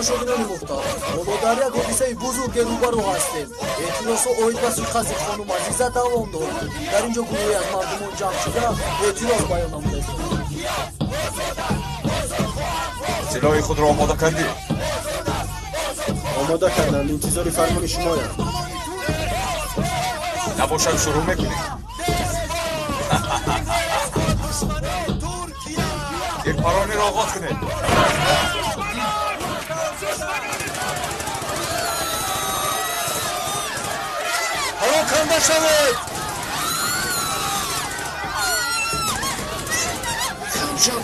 شدن مختار اما در یک حادثه بزرگ روبرو هستیم. اعتراض و اوید و سودخواست خانم عزیزه دوام دارد. در اینجا گروهی از مردمان جمع شده اعتراض بیان نموده. سلاح خود را آماده کردی؟ آماده کردم. انتظار فرمان شمایم. نباشد شروع میکنی. یک پرانی را آغاز کنید. پراکنده شوید.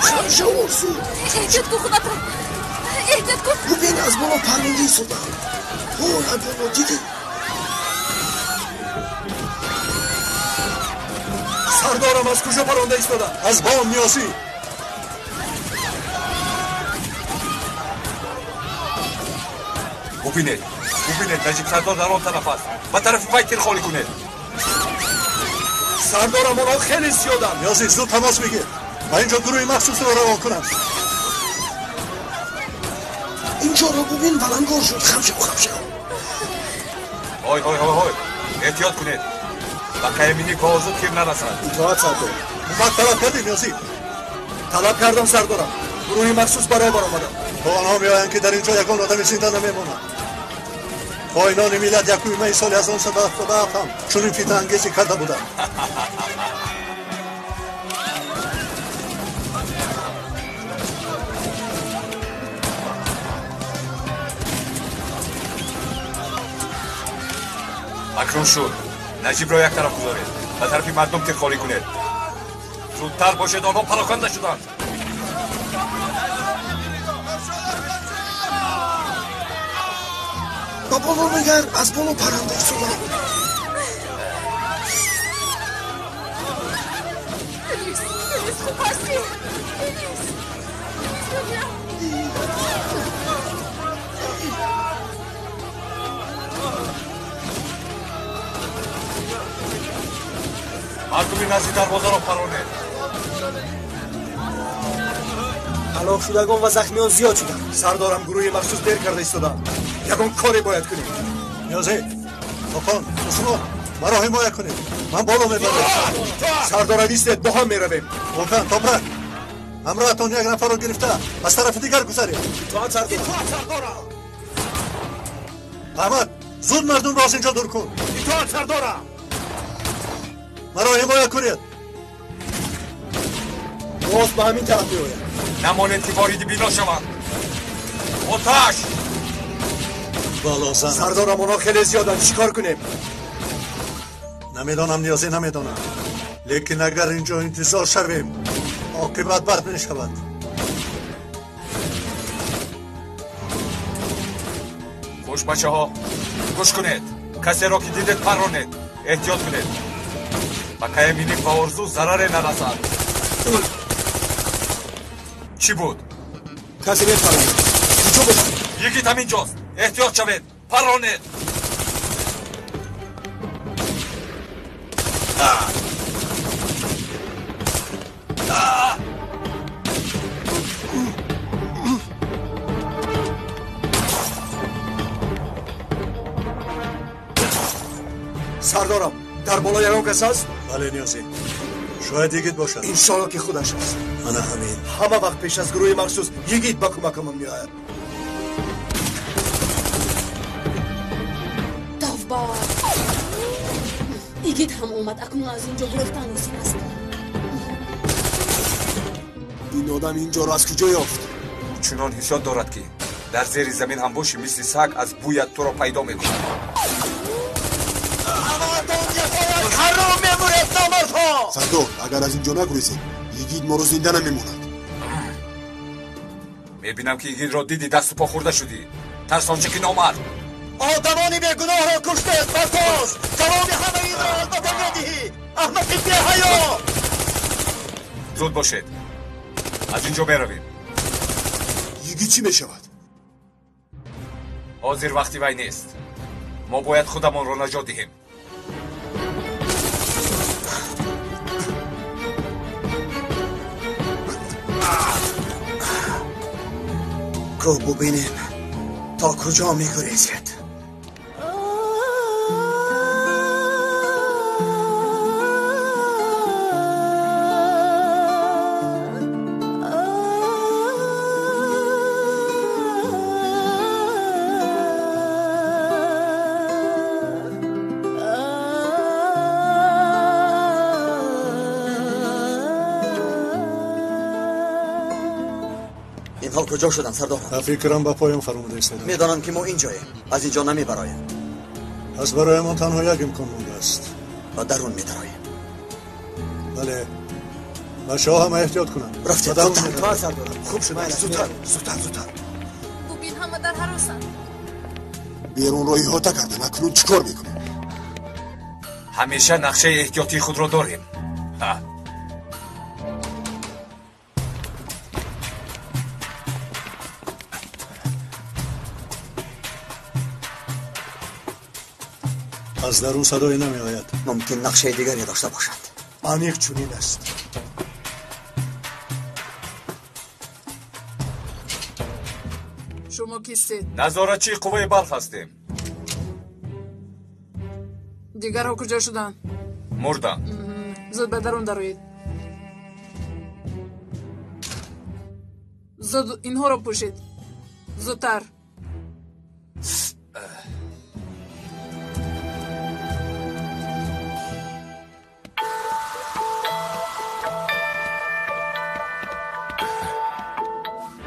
خمشم ارسو. احتیاط کن خدا پرم. احتیاط کن. ببین از بالا پرونده ایستادم. از بالا دیدی؟ سردارم از کجا پرونده ایستادم؟ از بام نیازی. ببینید نجیب سردار در آن طرف است. به طرف وی تیر خالی کنید. سردارم آنها خیلی زیادن. نیازی زود تماس بگیر. من اینجا گروهی مخصوص رو روان کنم. اینجا رو ببین بلنگار شد. خمشم های احتیاط کنید. و قیمینی کاغذو تیر نرسد. اطاعت سردار. اومد طلب کردی نیازی؟ طلب کردم سردارم. گروهی مخصوص برابر آمدم. با آنها میآیند که در اینجا یکان آدم زنده نمیماند. خائنان میلاد یکوی می سال 1977 هم چنین فتنه انگیزی کرده بودند. اکنون شد. نجیب را یک طرف گذارید. به طرف مردم تیر خالی کنید. زودتر باشید آنها پراکنده شدند. با بالا بگر از بالا پرنده ایستادم. خوب هستی. مردمی نزدیک دروازه را پرانید. هلاک شدگان و زخمیان زیاد شدند. سردارم گروهی مخصوص دیر کرده ایستادم. یگان کاری باید کنیم. نیازی خاکان عثمان مرا حمایت کنید. من بالا میبرم. سردار ایستید با هم میرویم. خاکان تاپرک همراهتان یک نفر را گرفته از طرف دیگر گذارید. اطاعت سردارم. احمد زود مردم را از اینجا دور کن. اطاعت سردارم. مرا حمایت کنید. باز به همین طرف میآید. نمانید که واریدی بینا شوند. آتش! بالا زن. سردارم آنها خیلی زیادن. چیکار کنیم؟ نمیدانم نیازی نمیدانم. لیکن اگر اینجا انتظار شویم عاقبت بد میشود. خوش بچه ها گوش کنید. کسی را که دیدید پرانید. احتیاط کنید. و قیمینی و ارزو ضرر نرسد. چی بود؟ کسی نفرمید. کجا بود؟ یکی هم اینجاست. احتیاط شوید. پرانید. سردارم در بالا یگان کس است؟ بله نیازی. شاید یگید باشد. انشالله که خودش است. انا همین. همه وقت پیش از گروه مخصوص یگید با کمکم میآید. دوبار یگید هم اومد. اکنون از اینجا گرفتن گسیل است. این آدم اینجا را از کجا یافت؟ چنان حسیات دارد که در زیر زمین هم باشی مثل سگ از بویت تو را پیدا میکند. سردار اگر از اینجا نگریزیم یگید ما رو زنده نمیموند. میبینم که یگید را دیدی دست و پا خورده شدی. ترسان چه که نامرد. آدمانی بیگناه را کشته است. برتاز جواب همه این را البته میدهی. احمقی بی حیا. زود باشید. از اینجا برویم. یگید چی میشود؟ حاضر وقتی وی نیست. ما باید خودمان را نجات دهیم. گو ببینیم تا کجا میگریزید؟ اینها کجا شدن سردار؟ فکرم با پایم فرموده ایستادم. میدانم که ما اینجاییم. از اینجا نمیبرایم. از برایمان تنها یک امکان مونده است. و درون میدرایم. بله. بچه ها همه احتیاط کنن. رفتیم. زودتر سردار. خوب شد. زودتر. ببین همه در هراسن. بیرون رو احاطه کردن. اکنون چیکار میکنیم؟ همیشه نقشه احتیاطی خود رو داریم. از درون صدایی نمی آید. ممکن نقشه دیگری داشته باشد. آنیق چونین است. شما کیستید؟ نظارتچی قوه برق هستیم. دیگرها کجا شدن؟ مردن. زود به درون دروید. زود اینها را پوشید. زودتر.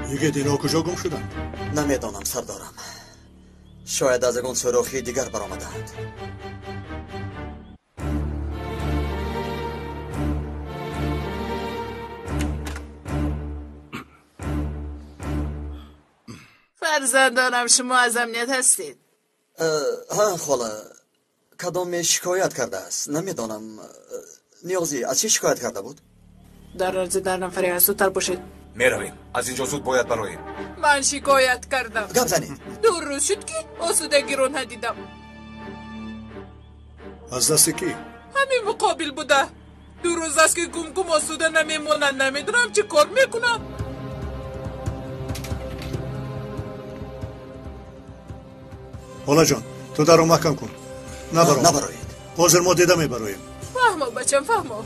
میگه اینا کجا گم شدن؟ نمیدانم سردارم. شاید از اون سراخی دیگر برآمدند. فرزندانم شما از امنیت هستید؟ ها خاله. کدام شکایت کرده است؟ نمیدانم. نیازی از چی شکایت کرده بود؟ در عرض در نفری هست. زودتر باشید. میرویم. از اینجا زود باید برویم. من شکایت کردم. گپ زنید. 2 روز شد که آسودگی رو ندیدم. از دست کی؟ همین مقابل بوده. 2 روز است که گم آسوده نمیمونن. نمیدونم چی کار میکنم. حالا جان تو در رو محکم کن. نبرایید. حاضر ما دیده میبرایم. فهمو بچم فهمو.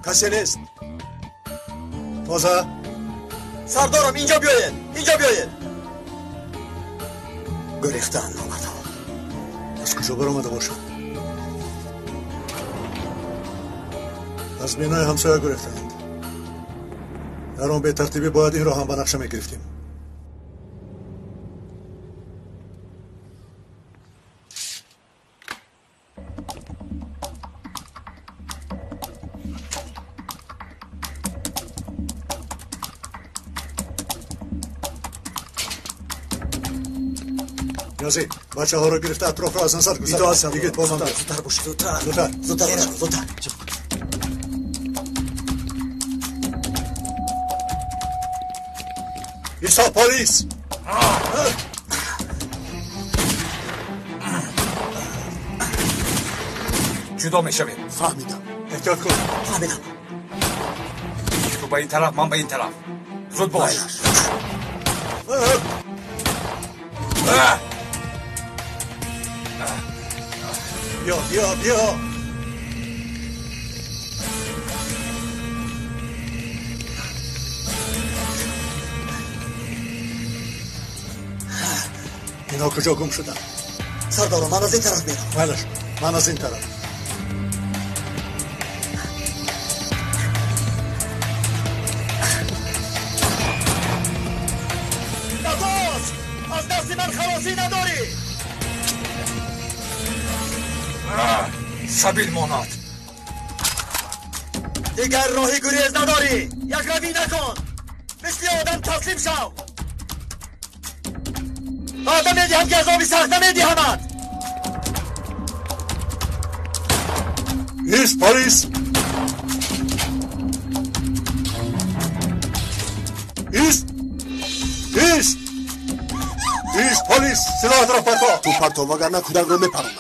کسی نیست. تازه سردارم اینجا بیاید. گریختن آمدم. از کجا برآمده باشد؟ از بینای همسایه گرفتند. در آن به ترتیبی باید این را هم به نقشه میگرفتیم. نیازی بچه ها را گرفته اطراف را از نظر گذار. دیگه با من بر. زودتر باش. زودتر. ایسا پلیس. جدا میشویم. فهمیدم. احتیاط کن. فهمیدم. تو به این طرف من به این طرف. زود باش. بیا. اینا کجا گم شدن؟ سردارم من از این طرف میرم. بله من از این طرف. نباز! از دست من خلاصی نداری! سبیل مانات. دیگر راهی گریز نداری. یک روی نکن. مثل آدم تسلیم شو. آدم میدیم که عذابی سخت نمیدیمت. ایست پلیس. ایست پلیس. سلاحت را پرتاب. تو پرتاب وگرنه کودک رو میپرونم.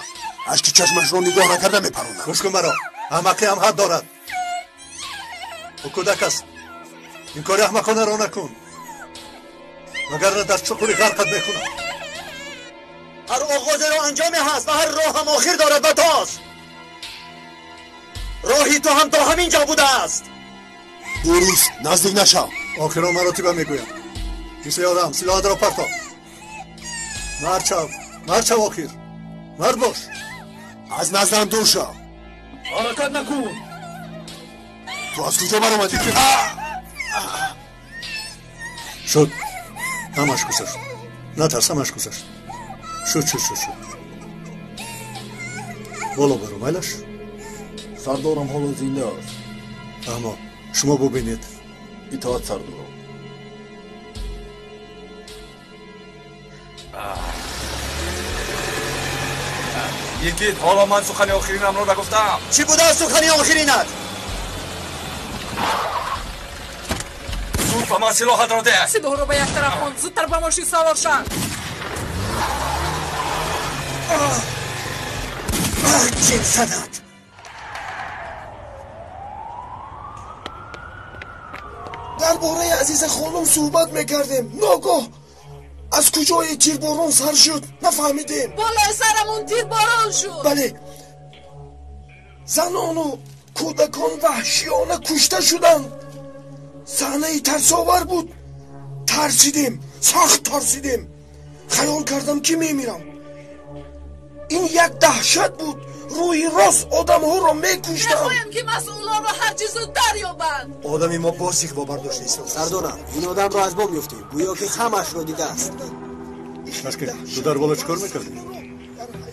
اشک چشمش رو نگاه نکرده میپرونه. گوش کن مرا، احمقی هم حد دارد. او کودک است، این کاری احمقانه را نکن، وگرنه در چقوری غرقت میکنم. هر آغاز را انجامی هست و هر راه هم آخر دارد و تاست. راهی تو هم تا همینجا بوده است. دوریست نزدیک نشو. آخرا مراتبه میگویم. کسی آدم سلاحت را پرتاب. مرد شو آخر، مرد باش. از نزدم دور شو. حرکت نکن. تو از کجا بر آمدی که شد، همش گذشت. نترس، همش گذشت. شد بالا برو میلش. سردارم حالا زنده است. اما شما ببینید. اطاعت سردارم. یکیت حالا من سخن آخرینم رو نگفتم. چی بوده سخن آخرینت؟ زود به من سلاحت را ده. سلاح رو به یک طرف کن. زودتر به ماشین سوار شد. جنسدت. درباره عزیز خانم صحبت میکردیم. ناگاه از کجای تیر باران سر شد نفهمیدیم. بالای سرمون تیر باران شد. بله، زنان و کودکان وحشیانه کشته شدند. صحنه ترساور بود. ترسیدیم، سخت ترسیدیم. خیال کردم که میمیرم. این یک دهشت بود. روی راست آدم ها را میکشتم. نخواهیم که مسئولان را هر چیز رو دریابند. آدمی ما بازیخ با برداشت نیست. سردارم این آدم را از بام میفتیم. گویا که همش رو دیده است. مشکل تو در بالا چکار میکردی؟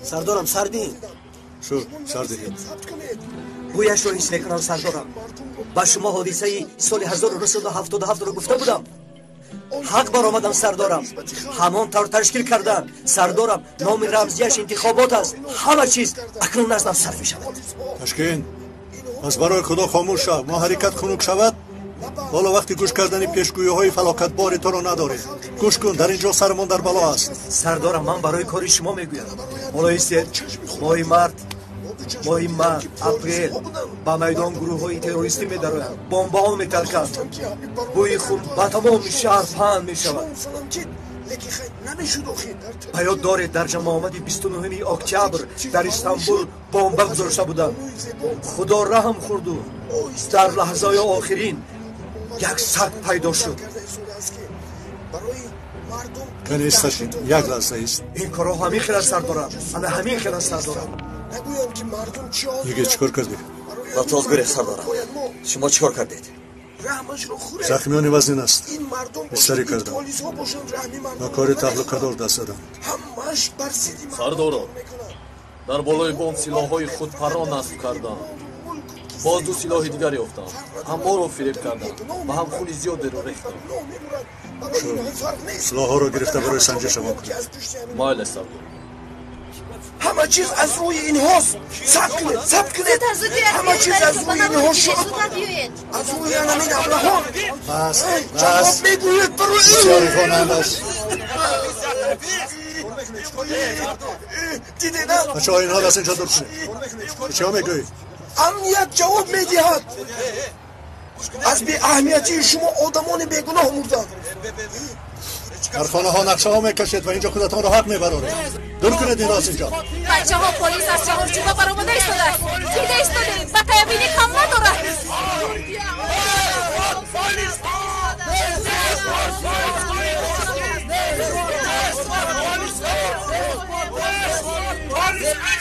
سردارم سردین. شو سردین. گویش رو حس میکنم سردارم. با شما حادثه سال 1977 رو گفته بودم. حق بر آمدم سردارم. همان طور تشکیل کردن سردارم. نام رمزیش انتخابات است. همه چیز اکنون نزدم صرف شود. تشکین از برای خدا خاموش شو. ما حرکت خنک شود. حالا وقتی گوش کردن پیشگویی های فلاکت باری تو رو نداری. گوش کن، در اینجا سرمان در بالا است. سردارم من برای کاری شما میگویم. حالا ایستید. ماهی مرد اپریل با میدان گروه های تروریستی میدرویند. بمبا ها میترکند. بوی خون با تمام شهر پهن میشود. پیاد دارید در جمع آمدی 29 اکتبر در استانبول بمب گذاشته بودند. خدا رحم خورد و در لحظه آخرین یک سگ پیدا شد. کنیستشین یک لحظه است. این کارو همین خیلی سردارم. همین خیلی سردارم. دیگه چیکار کردی؟ لطاف گره سردارم. شما چیکار کردید؟ زخمیان وزن است. بستری کردم. با کار تهلکه‌دار دست دادم. سردارم در بالای بام سلاح‌های خود پرا نصب کردم. باز دو سلاح دیگر یافتم. هم ما رو فریب کردم و هم خون زیاد رو ریختم. سلاح‌ها رو گرفته برای سنجش شما کنید. مایل سردارم. همه چیز از روی اینهاست. ثبت کنید. همه چیز از روی اینها شد. از روی همین ابلهان. بس جواب میگوید برای بسیاری خانند است. دیدیدم. بچه ها اینها دست اینجا دور کنید. چه ها میگوید؟ امنیت جواب میدهد. از بی اهمیتی شما آدمان بیگناه مردند. در خانه ها نقشه ها میکشید و اینجا خودتان را حق میبرارید. دور کنید این راست اینجا. بچه ها پلیس از چهارچوبه برآمده ایستاده. دیده ایستاده. بقیه بینی کم نداره.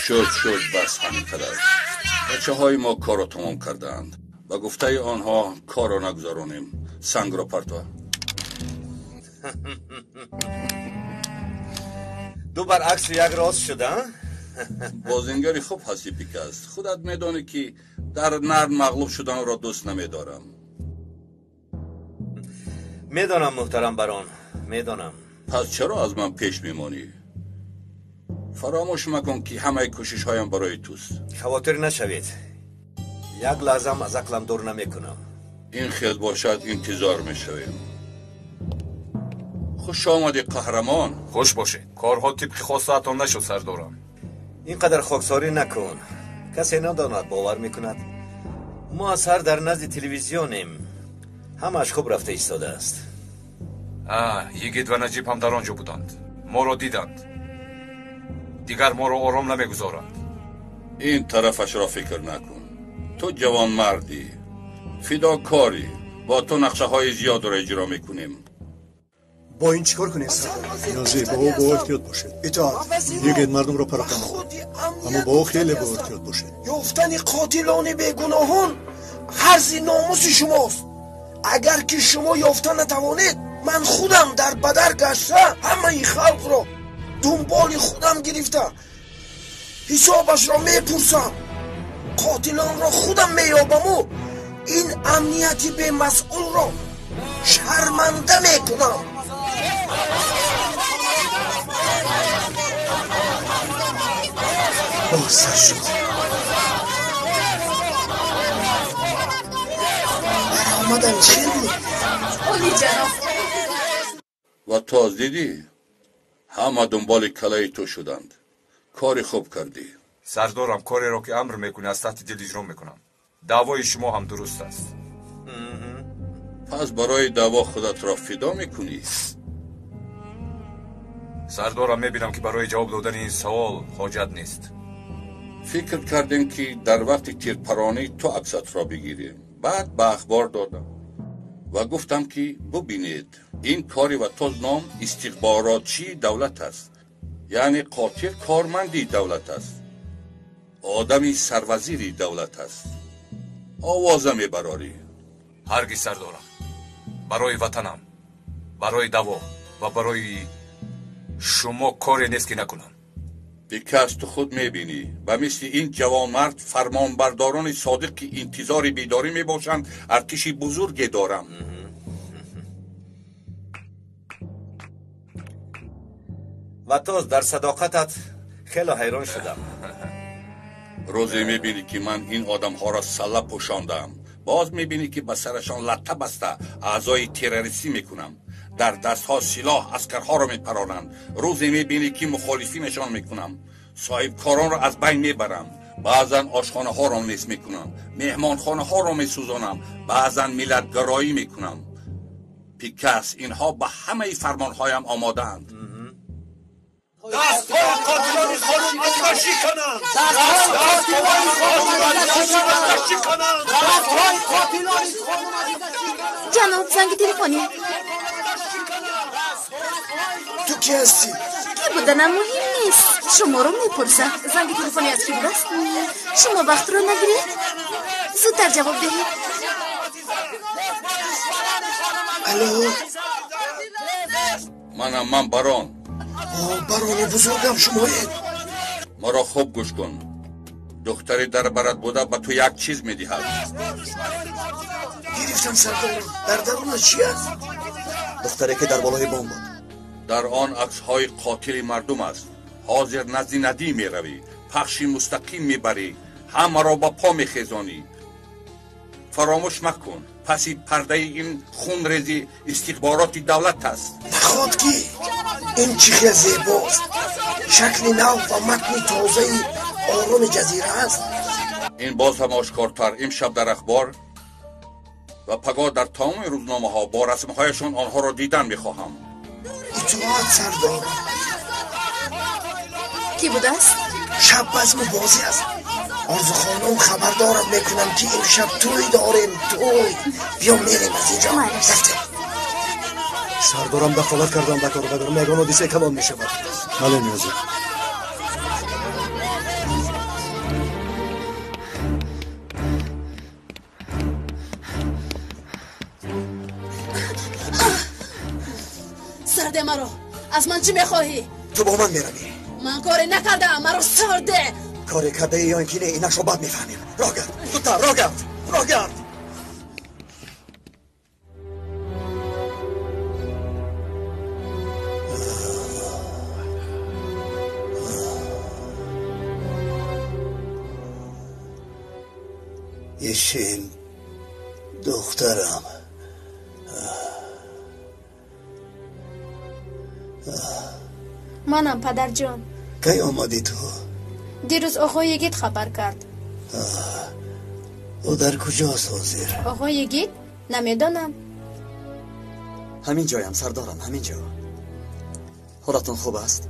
شد بس همین قدر. بچه های ما کار را تمام کردند و گفته آنها کار را نگذارانیم. سنگ را پرتوا. دو برعکس یک راست شده. بازنگری خوب هستی پیکست. خودت میدانی که در نرد مغلوب شدن را دوست نمیدارم. میدانم محترم بران، میدانم. پس چرا از من پیش میمانی؟ فراموش مکن که همه کوشش هایم برای توست. خواطر نشوید. یک لحظه از عقلم دور نمیکنم. این خیل باشد انتظار میشویم. خوش آمدی قهرمان. خوش باشه. کارها طبق خواستتان نشد سردارم. اینقدر خاکساری نکن. کسی نداند باور میکند ما از هر در نزد تلویزیونیم. همش خوب رفته ایستاده است. یگید و نجیب هم در آنجا بودند. ما را دیدند. دیگر ما را آرام نمیگذارند. این طرفش را فکر نکن. تو جوان مردی، فداکاری، با تو نقشه های زیاد را اجرا میکنیم. با این چیکار کنیم؟ نیازی با او احتیاط باشید. اطاعت. یگید مردم را پراکنه، اما با او خیلی با احتیاط باشید. یافتن قاتلان بیگناهان حرز ناموس شماست. اگر که شما یافتن نتوانید، من خودم در بدر گشته همه این خلق را دنبال خودم گرفته حسابش را میپرسم. قاتلان را خودم میابم و این امنیتی به مسئول را شرمنده میکنم. سر شد. برآمدن چی بود؟ اولی جناب. و تاز دیدی؟ همه دنبال کلای تو شدند. کاری خوب کردی. سردارم کاری را که امر میکنی از تحت دل اجرا میکنم. دعوای شما هم درست است. پس برای دعوا خودت را فدا میکنی؟ سردارم میبینم که برای جواب دادن این سوال حاجت نیست. فکر کردیم که در وقت تیرپرانی تو عکست را بگیریم. بعد به اخبار دادم و گفتم که ببینید این کاری و نام استخباراتچی دولت است. یعنی قاتل کارمندی دولت است، آدمی سروزیری دولت است. آوازه میبراری؟ هرگز سردارم. برای وطنم، برای دوا و برای شما کاری نیست که نکنم. دیگه از تو خود میبینی و مثل این جوانمرد فرمانبرداران صادق که انتظار بیداری میباشند ارتشی بزرگی دارم. و تو در صداقتت خیلی حیران شدم. روزی میبینی که من این آدم ها را سله پوشاندم، باز میبینی که به سرشان لطه بسته اعضای تروریستی میکنم، در دست ها سلاح اسکرها را میپرانند. روزی میبینی که مخالفینشان میکنم، صاحب کاران را از بین میبرم، بعضا آشخانه ها را نیست میکنم، مهمان خانه ها را میسوزانم، بعضا ملت گرایی میکنم. پیکس اینها به همه فرمان هایم آماده اند. دست های قاتلان خانم ازمشی کنند. دست های قاتلان جناب زنگ تلفنی. تو کی هستی؟ کی بودنم مهم نیست. شما رو میپرسم. زنگ تلفنی از کی بود است؟ شما وقت رو نگیرید. زودتر جواب دهید. الو. من بران. بران بزرگم شمایید. ما را خوب گوش کن. دختری در برات بوده به تو یک چیز میدهد. گرفتم سردارم. در درون چی است؟ دختری که در بالای بام بود. در آن عکس های قاتل مردم است. حاضر نزد ندی می روی، پخشی مستقیم می بری، همه را با پا می خیزانی. فراموش مکن، پسی پرده این خون ریزی استخبارات دولت است. نخواد کی؟ این چیخ زیباست. شکل نو و متن تازه آرام جزیره است. این باز هم آشکارتر امشب در اخبار و پگاه در تمام روزنامه ها با رسم هایشان آنها را دیدن می خواهم. اطاعت سردار. کی بود است؟ شب بزم بازی است. آرزو خانم خبردارت میکنم که امشب توی داریم. توی بیا میریم از اینجا. رفتیم. سردارم دخالت کردم در کار بدر میگان و دیسه کلام میشود. بله نیازی. سرده مرا. از من چی میخواهی؟ تو با من میروی. من کاری نکردم. مرا سرده. کاری کرده یا اینکه نه اینش رو بعد میفهمیم. راه گرد. زودتر راه گرد. راه گرد. یشین دخترم. منم پدر جان. کی آمدی تو؟ دیروز آقای یگید خبر کرد. او در کجاست حاضر؟ آقای یگید؟ نمیدانم. همین جایم سردارم، همین جا. حالتون خوب است؟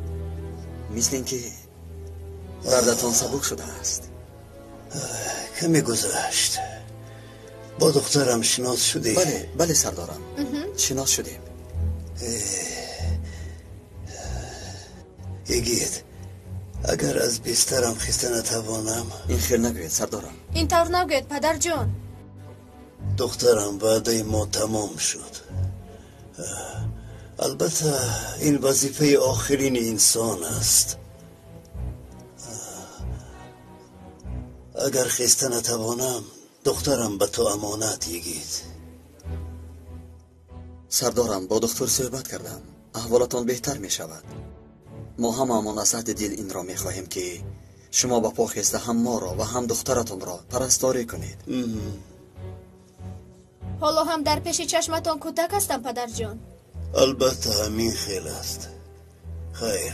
مثل اینکه دردتون سبک شده است. کمی گذشت. با دخترم شناس شدی؟ بله سردارم. شناس شدیم. یگید اگر از بسترم خسته نتوانم. این خیر نگوید سردارم. این طور نگوید پدر جان. دخترم وعده ما تمام شد. البته این وظیفه آخرین انسان است. اگر خسته نتوانم دخترم به تو امانت یگید. سردارم با دکتر صحبت کردم. احوالتان بهتر می شود. ما هممون از حد دل این را می خواهیم که شما با پا خسته هم ما را و هم دخترتان را پرستاری کنید. حالا هم در پیش چشمتان کودک هستم پدر جان. البته همین خیل است. خیر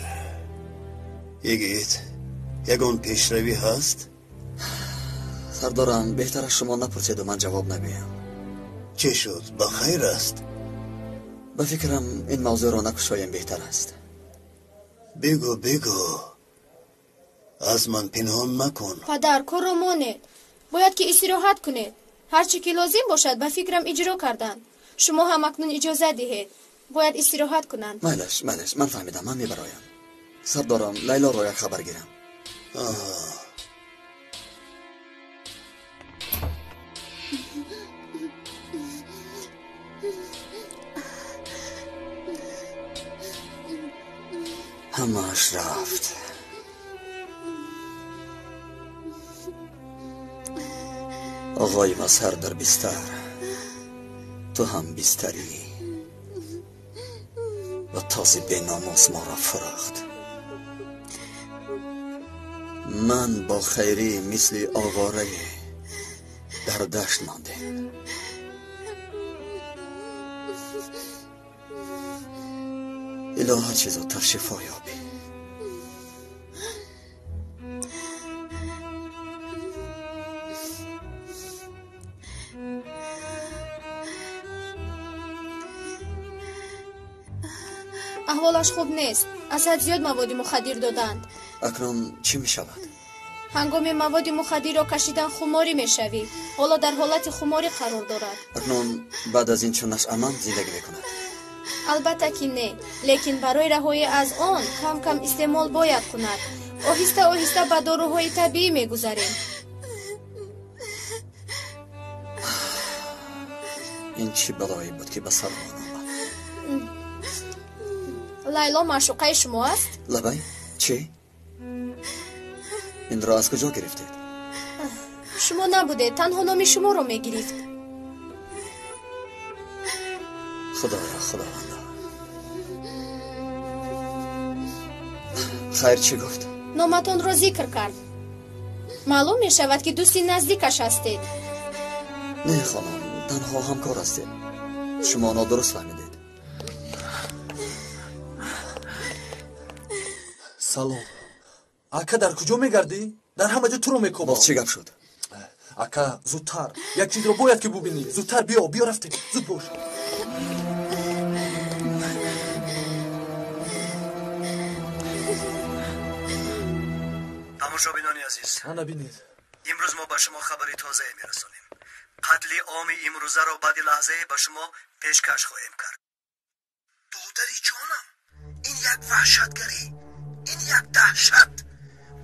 یگید یگان پیشروی هست؟ سردارم بهتر از شما نپرسید و من جواب نگویم. چه شد؟ با خیر است؟ به فکرم این موضوع را نکشایم بهتر است. بگو از من پنهان مکن. پدر کارو مانید. باید که استراحت کنید. هرچی که لازم باشد به فکرم اجرا کردن. شما هم اکنون اجازه دهید. باید استراحت کنند. مالش من فهمیدم. من میبرایم. سردارم لیلا را یک خبر گیرم. همه‌اش رفت. آقای مظهر در بستر، تو هم بستری و تازه به ناموس ما را فراخت. من با خیری مثل آواره در دشت مانده. الهی چیز زودتر شفا یابی. احوالش خوب نیست. از حد زیاد مواد مخدر دادند. اکنون چی می شود؟ هنگام مواد مخدر را کشیدن خماری می شوی. حالا در حالت خماری قرار دارد. اکنون بعد از این چونش امان زندگی میکند؟ البته که نه، لیکن برای رهایی از آن کم کم استعمال باید کند. آهسته به داروهای طبیعی میگذاریم. این چی بلایی بود که به سر من آمد؟ لیلا معشوقه شما است؟ لبای؟ چی؟ این را از کجا گرفتید؟ شما نبوده، تنها نام شما را میگرفت. خداوند. خیر چی گفت؟ نامتان را ذکر کرد. معلوم می شود که دوستی نزدیکش هستید. نه خانم، تنها همکار هستید. شما نادرست فهمیدید. سلام. اکا در کجا میگردی؟ در همه جا تو رو میکوبم. باز چی گپ شد؟ اکا زودتر یک چیز رو باید که ببینی. زودتر بیا رفتیم. زود باش. تماشابینان عزیز، نبینید امروز ما به شما خبری تازه میرسانیم. قتل عام امروزه را بعد لحظه به شما پیشکش خواهیم کرد. دختری جانم، این یک وحشتگری، این یک دهشت.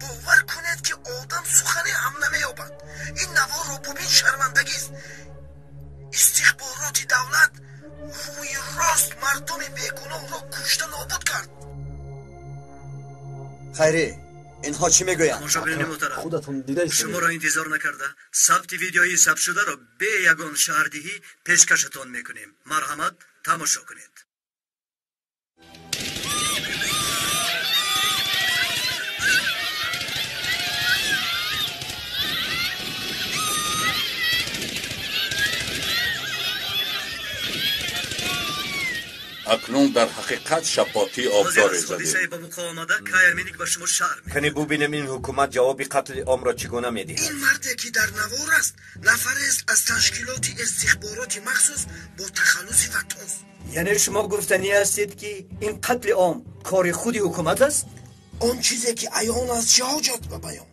باور کنید که آدم سخنی هم نمییابد. این نوار را ببین، شرمندگی است. استخبارات دولت روی راست مردم بیگناه را کشته نابود کرد. خیری، اینها چی میگویند؟ تماشابینان محترم، خودتون دیده شما را انتظار نکرده ثبت ویدیویی ثبت شده را به یگان شهردهی پیشکشتان میکنیم. مرحمت، تماشا کنید. اکنون در حقیقت شپاتی آبدار زدیم. با مقاومت کایرمینیک با شما شهر می‌کنه. کنی ببینیم این حکومت جواب قتل عام را چگونه می‌دهد. این مردی که در نوار است نفری است از تشکیلات استخباراتی مخصوص با تخلص فتاس. یعنی شما گفتنی هستید که این قتل عام کار خودی حکومت است؟ آن چیزی که عیان است چه حاجت به بیان؟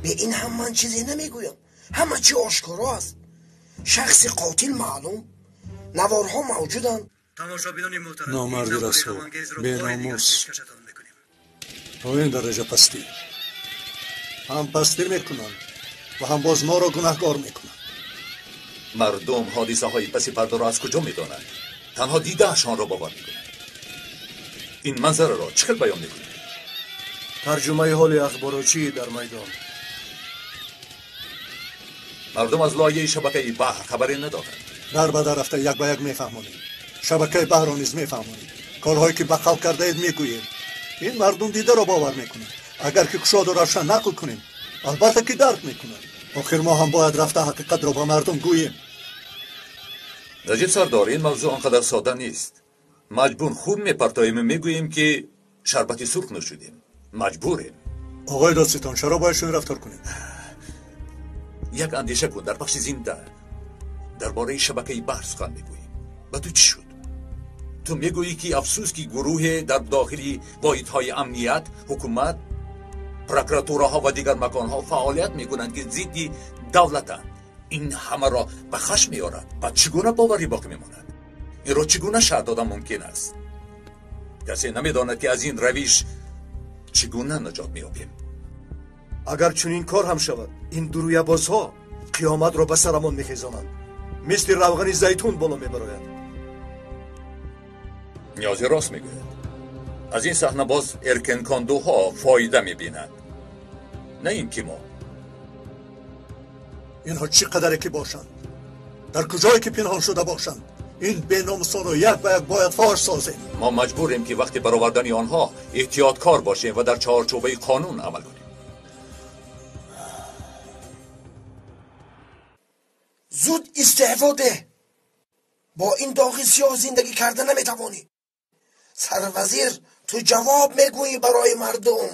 به این هم من چیزی نمیگویم، همه چی آشکارا است. شخص قاتل معلوم، نوارها موجودند. تماشابینان محترم، نامردی رسول به ناموس تا این درجه پستی هم پستی میکنن و هم باز ما را گناهکار میکنن. مردم حادثه های پس پرده را از کجا میدانند؟ تنها دیدهشان را باور میکنند. این منظره را چه بیان میکنید؟ ترجمه حال اخباراتی در میدان. مردم از لایه شبکه بحر خبری ندارند. در بدر رفته یک به یک میفهمونیم. شبکه بحر را نیز میفهمونیم. کارهایی که به خلق کرده اید میگوییم. این مردم دیده را باور میکنند. اگر که گشاد و روشن نقل کنیم البته که درک میکنند. آخر ما هم باید رفته حقیقت را به مردم گوییم. نجیب سردار، این موضوع آنقدر ساده نیست. مجبور خوب میپرتاییم و میگوییم که شربتی سرخ نوشیدیم. مجبوریم. آقای دادستان چرا باید شون رفتار کنیم؟ یک اندیشه کن. در بخش زنده درباره شبکه بحر سخن میگوییم. و تو چی شد؟ تو میگویی که افسوس که گروه در داخلی واحدهای امنیت، حکومت، پروکراتورها و دیگر مکانها فعالیت میکنند که ضد دولتند. این همه را به خشم میارد. و چگونه باوری باقی میماند؟ این را چگونه شرح دادن ممکن است؟ کسی نمیداند که از این روش چگونه نجات میابیم. اگر چنین کار هم شود این درویه بازها قیامت را به سرمان میخیزانند. مثل روغن زیتون بالا میبراید. نیازی راست میگوید. از این صحنه باز ارکنکاندوها فایده میبینند، نه این که ما. اینها چقدر که باشند، در کجایی که پنهان شده باشند، این بیناموسان را یک به یک باید فاش سازیم. ما مجبوریم که وقتی برآوردن آنها احتیاطکار باشیم و در چارچوبه قانون عمل کنیم. زود استعفا ده. با این داغ سیاه زندگی کرده نمیتوانی. سروزیر تو جواب میگویی برای مردم.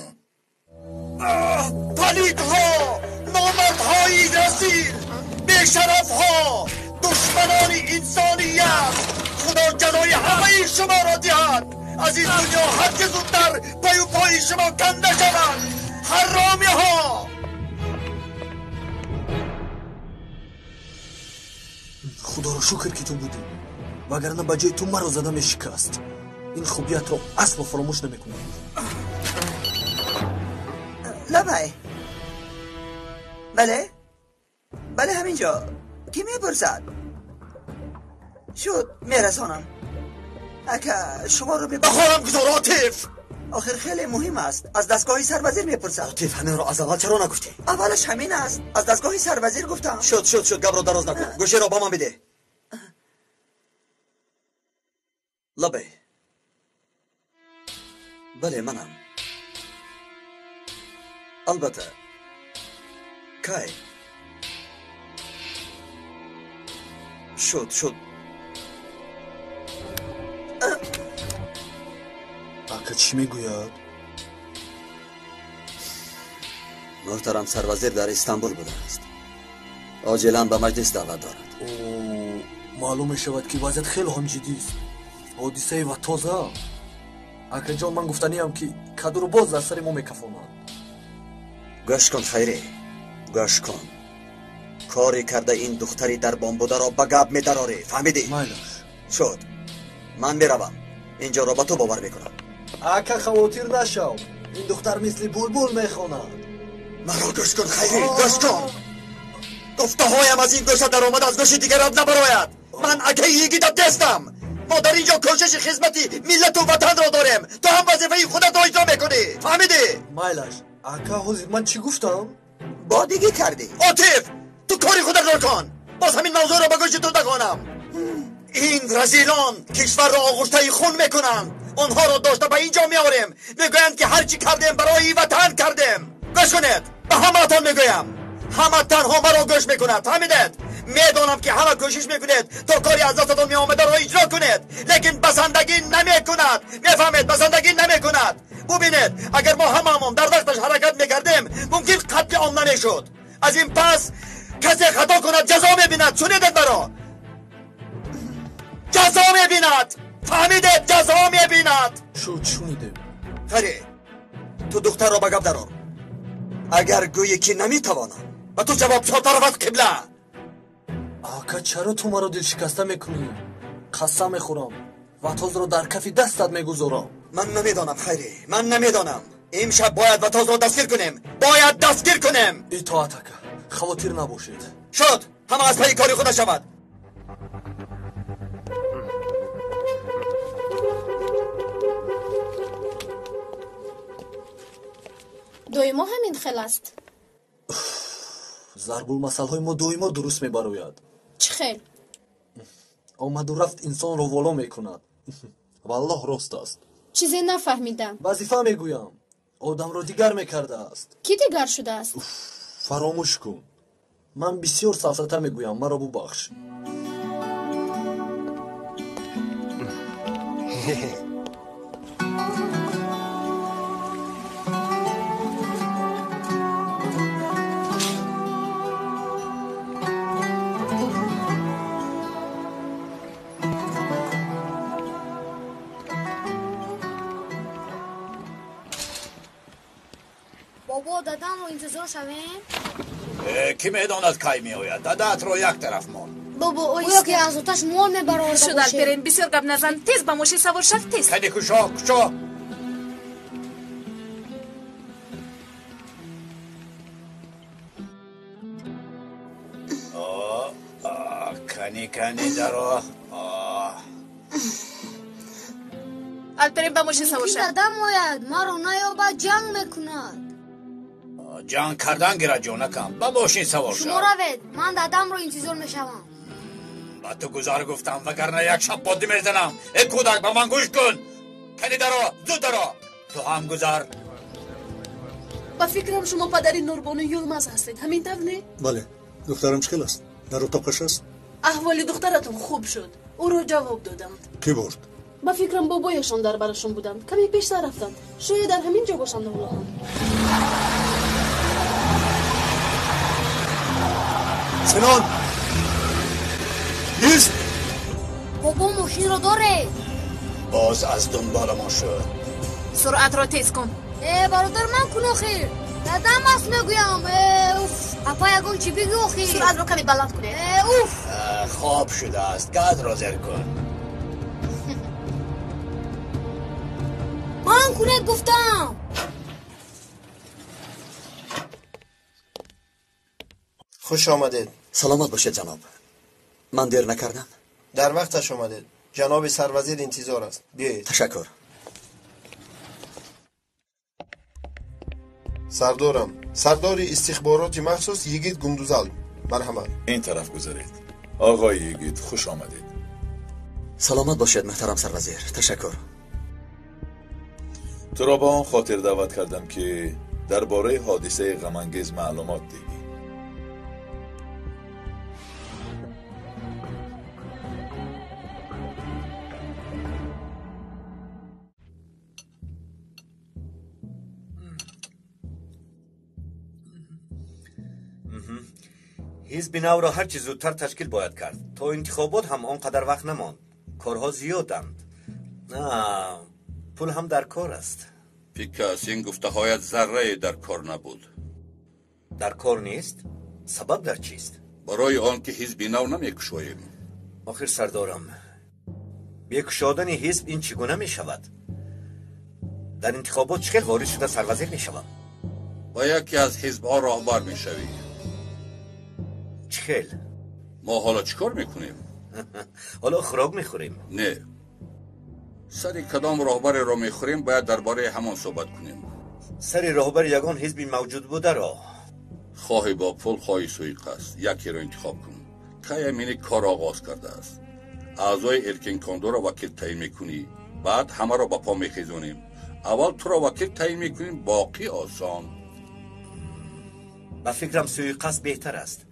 پلیدها، نامردهای رزیل، بیشرفها، دشمنان انسانیت، خدا جزای همه شما را دهد. از این دنیا هر که زودتر پای و پای شما کنده شوند. حرامی ها. خدا رو شکر که تو بودی، وگرنه به جای تو مرا زده می شکست. این خوبیت رو اصلا فراموش نمیکنم. لبای بله همینجا. کی میپرسد؟ شد میرسانم. اگه شما رو بخورم گذار عاطف. آخر خیلی مهم است. از دستگاه سروزیر میپرسد. عاطف همین رو از اول چرا نگفتی؟ اولش همین است. از دستگاه سروزیر گفتم. شد گب رو دراز نکن. گوشه رو با من بده. لبه بله منم. البته کای شد اکا چی میگوید؟ محترم سروزیر در استانبول بوده است. عاجلا به مجلس دعوت دارد. معلوم شود که وضعیت خیلی هم جدی است. حادثه و تازه. اکا جان من گفتنیم که کدو رو باز در سر ما میکفانند. گوش کن خیری، گوش کن. کاری کرده این دختری در بامبوده را به گب میدراری. فهمیدی؟ مایلش شد. من میروم. اینجا را با تو باور میکنم. اکا خواطر نشو. این دختر مثل بلبل میخواند. مرا گوش کن خیری، گوش کن. گفته هایم از این گوشه در آمد از گوش دیگر آب نبراید. من اکا یکی دستم. ما در اینجا کوشش خدمتی ملت و وطن را داریم. تو هم وظیفه خودت را اجرا میکنی. فهمیدی؟ مایلش اکا حضور من چی گفتم؟ با دیگه کردی. عاطف تو کاری خودت را کن. باز همین موضوع را به گوش تو نکنم. این رزیلان کشور را آغشته خون میکنند. آنها را داشته به اینجا میاریم. میگویند که هرچی کردیم برای وطن کردیم. گوش کنید، به همتان میگویم. همه تنها مرا گوش میکنند. فهمیدید؟ میدانم که همه کوشش میکنید تا کاری از دستتان می آمده را اجرا کنید، لیکن بسندگی نمیکند. میفهمید؟ بسندگی نمیکند. ببینید اگر ما هممون در وقتش حرکت میکردیم ممکن قتل عام نمیشد. از این پس کسی خطا کند جزا میبیند. شنیدید مرا؟ جزا میبیند. فهمیدید؟ جزا میبیند. شنیدیم. خیلی تو دختر را به گپ درار. اگر گویی که نمیتوانم و تو جواب شاتر از قبله. آقا چرا تو مرا دل شکسته میکنی؟ قسم میخورم واتاز رو در کف دستت میگذارم. من نمیدانم خیری، من نمیدانم. امشب باید واتاز رو دستگیر کنیم. باید دستگیر کنیم. اطاعت اکا، خواطر نباشید. شد همه از پی کاری خود شود. دویما همین خل است. ضرب المثل های ما دویما درست میبروید. چه خیل؟ آمد و رفت انسان رو والا میکند. والله راست است. چیزی نفهمیدم. وظیفه میگویم آدم رو دیگر میکرده است. کی دیگر شده است؟ فراموش کن. من بسیار سفسطه میگویم مرا ببخش. بابا دادم رو انتظار شویم؟ کی میداند کی میآید؟ دادت رو یک طرف مان. بابا اویا که از آتش مال میبرارده شد الپرین بسیار گپ نزن. تیز با موشی سوار شو تیز. خیلی کشا کنی درو. الپرین با موشی سوار شو. دادم اوید مرا نیابه جنگ میکند. جنگ کردن گیره جونکم. با موشی سوار شو. شما روید من دادم رو انتظار میشوم. با تو گذار گفتم وگرنه یک شب بادی میزنم. ای کودک با من گوش کن. کنی درو زود درو. تو هم گذار. با فکرم شما پدری نوربانو یلمز هستید همین طور نه؟ بله دخترم چخیل است؟ در اتاقش است؟ احوال دخترتون خوب شد. او رو جواب دادم. کی برد؟ با فکرم بابایشان در برشون بودند. کمی پیشتر رفتند. شاید در همین جا باشند والله. سنان نیست. بابا ماشین رو داره. باز از دنبال ما شد. سرعت را تیز کن. برادر من کن آخیر. دادم است میگویم. اوف اپا یکون چی بگو آخیر. سرعت رو کمی بلند کنه. اوف خواب شده است. گاز را زیر کن. من کنید گفتم. خوش آمدید. سلامت باشید جناب. من دیر نکردم؟ در وقتش آمدید. جناب سروزیر انتظار است. بیایید. تشکر. سردارم سردار استخبارات مخصوص یگید گندوزال. مرحبا. این طرف گذارید. آقای یگید خوش آمدید. سلامت باشید محترم سروزیر. تشکر. تو را با آن خاطر دعوت کردم که درباره حادثه غم‌انگیز معلومات دیدی. حزب نو را هر چه زودتر تشکیل باید کرد تا انتخابات هم آنقدر وقت نماند. کارها زیادند. نه پول هم در کار است. پیکاس این گفته هایت ذره در کار نبود. در کار نیست؟ سبب در چیست؟ برای آن که حزب نو نمیکشویم. آخر سردارم بیکشادن حزب این چگونه می شود؟ در انتخابات چقدر وارد شده سروزیر می شود؟ با یکی از حزب ها راهبر می شوی. چخیل؟ ما حالا چیکار میکنیم؟ حالا خوراک میخوریم؟ نه، سر کدام راهبر را میخوریم باید درباره همان صحبت کنیم. سر راهبر یگان حزبی موجود بوده را خواهی با پول خواهی سوی قصد یکی را انتخاب کن. که امینی کار آغاز کرده است. اعضای ارکین کاندو را وکیل تعیین میکنی، بعد همه را با پا میخیزونیم. اول تو را وکیل تعیین میکنیم، باقی آسان. با فکرم سوی قصد بهتر است.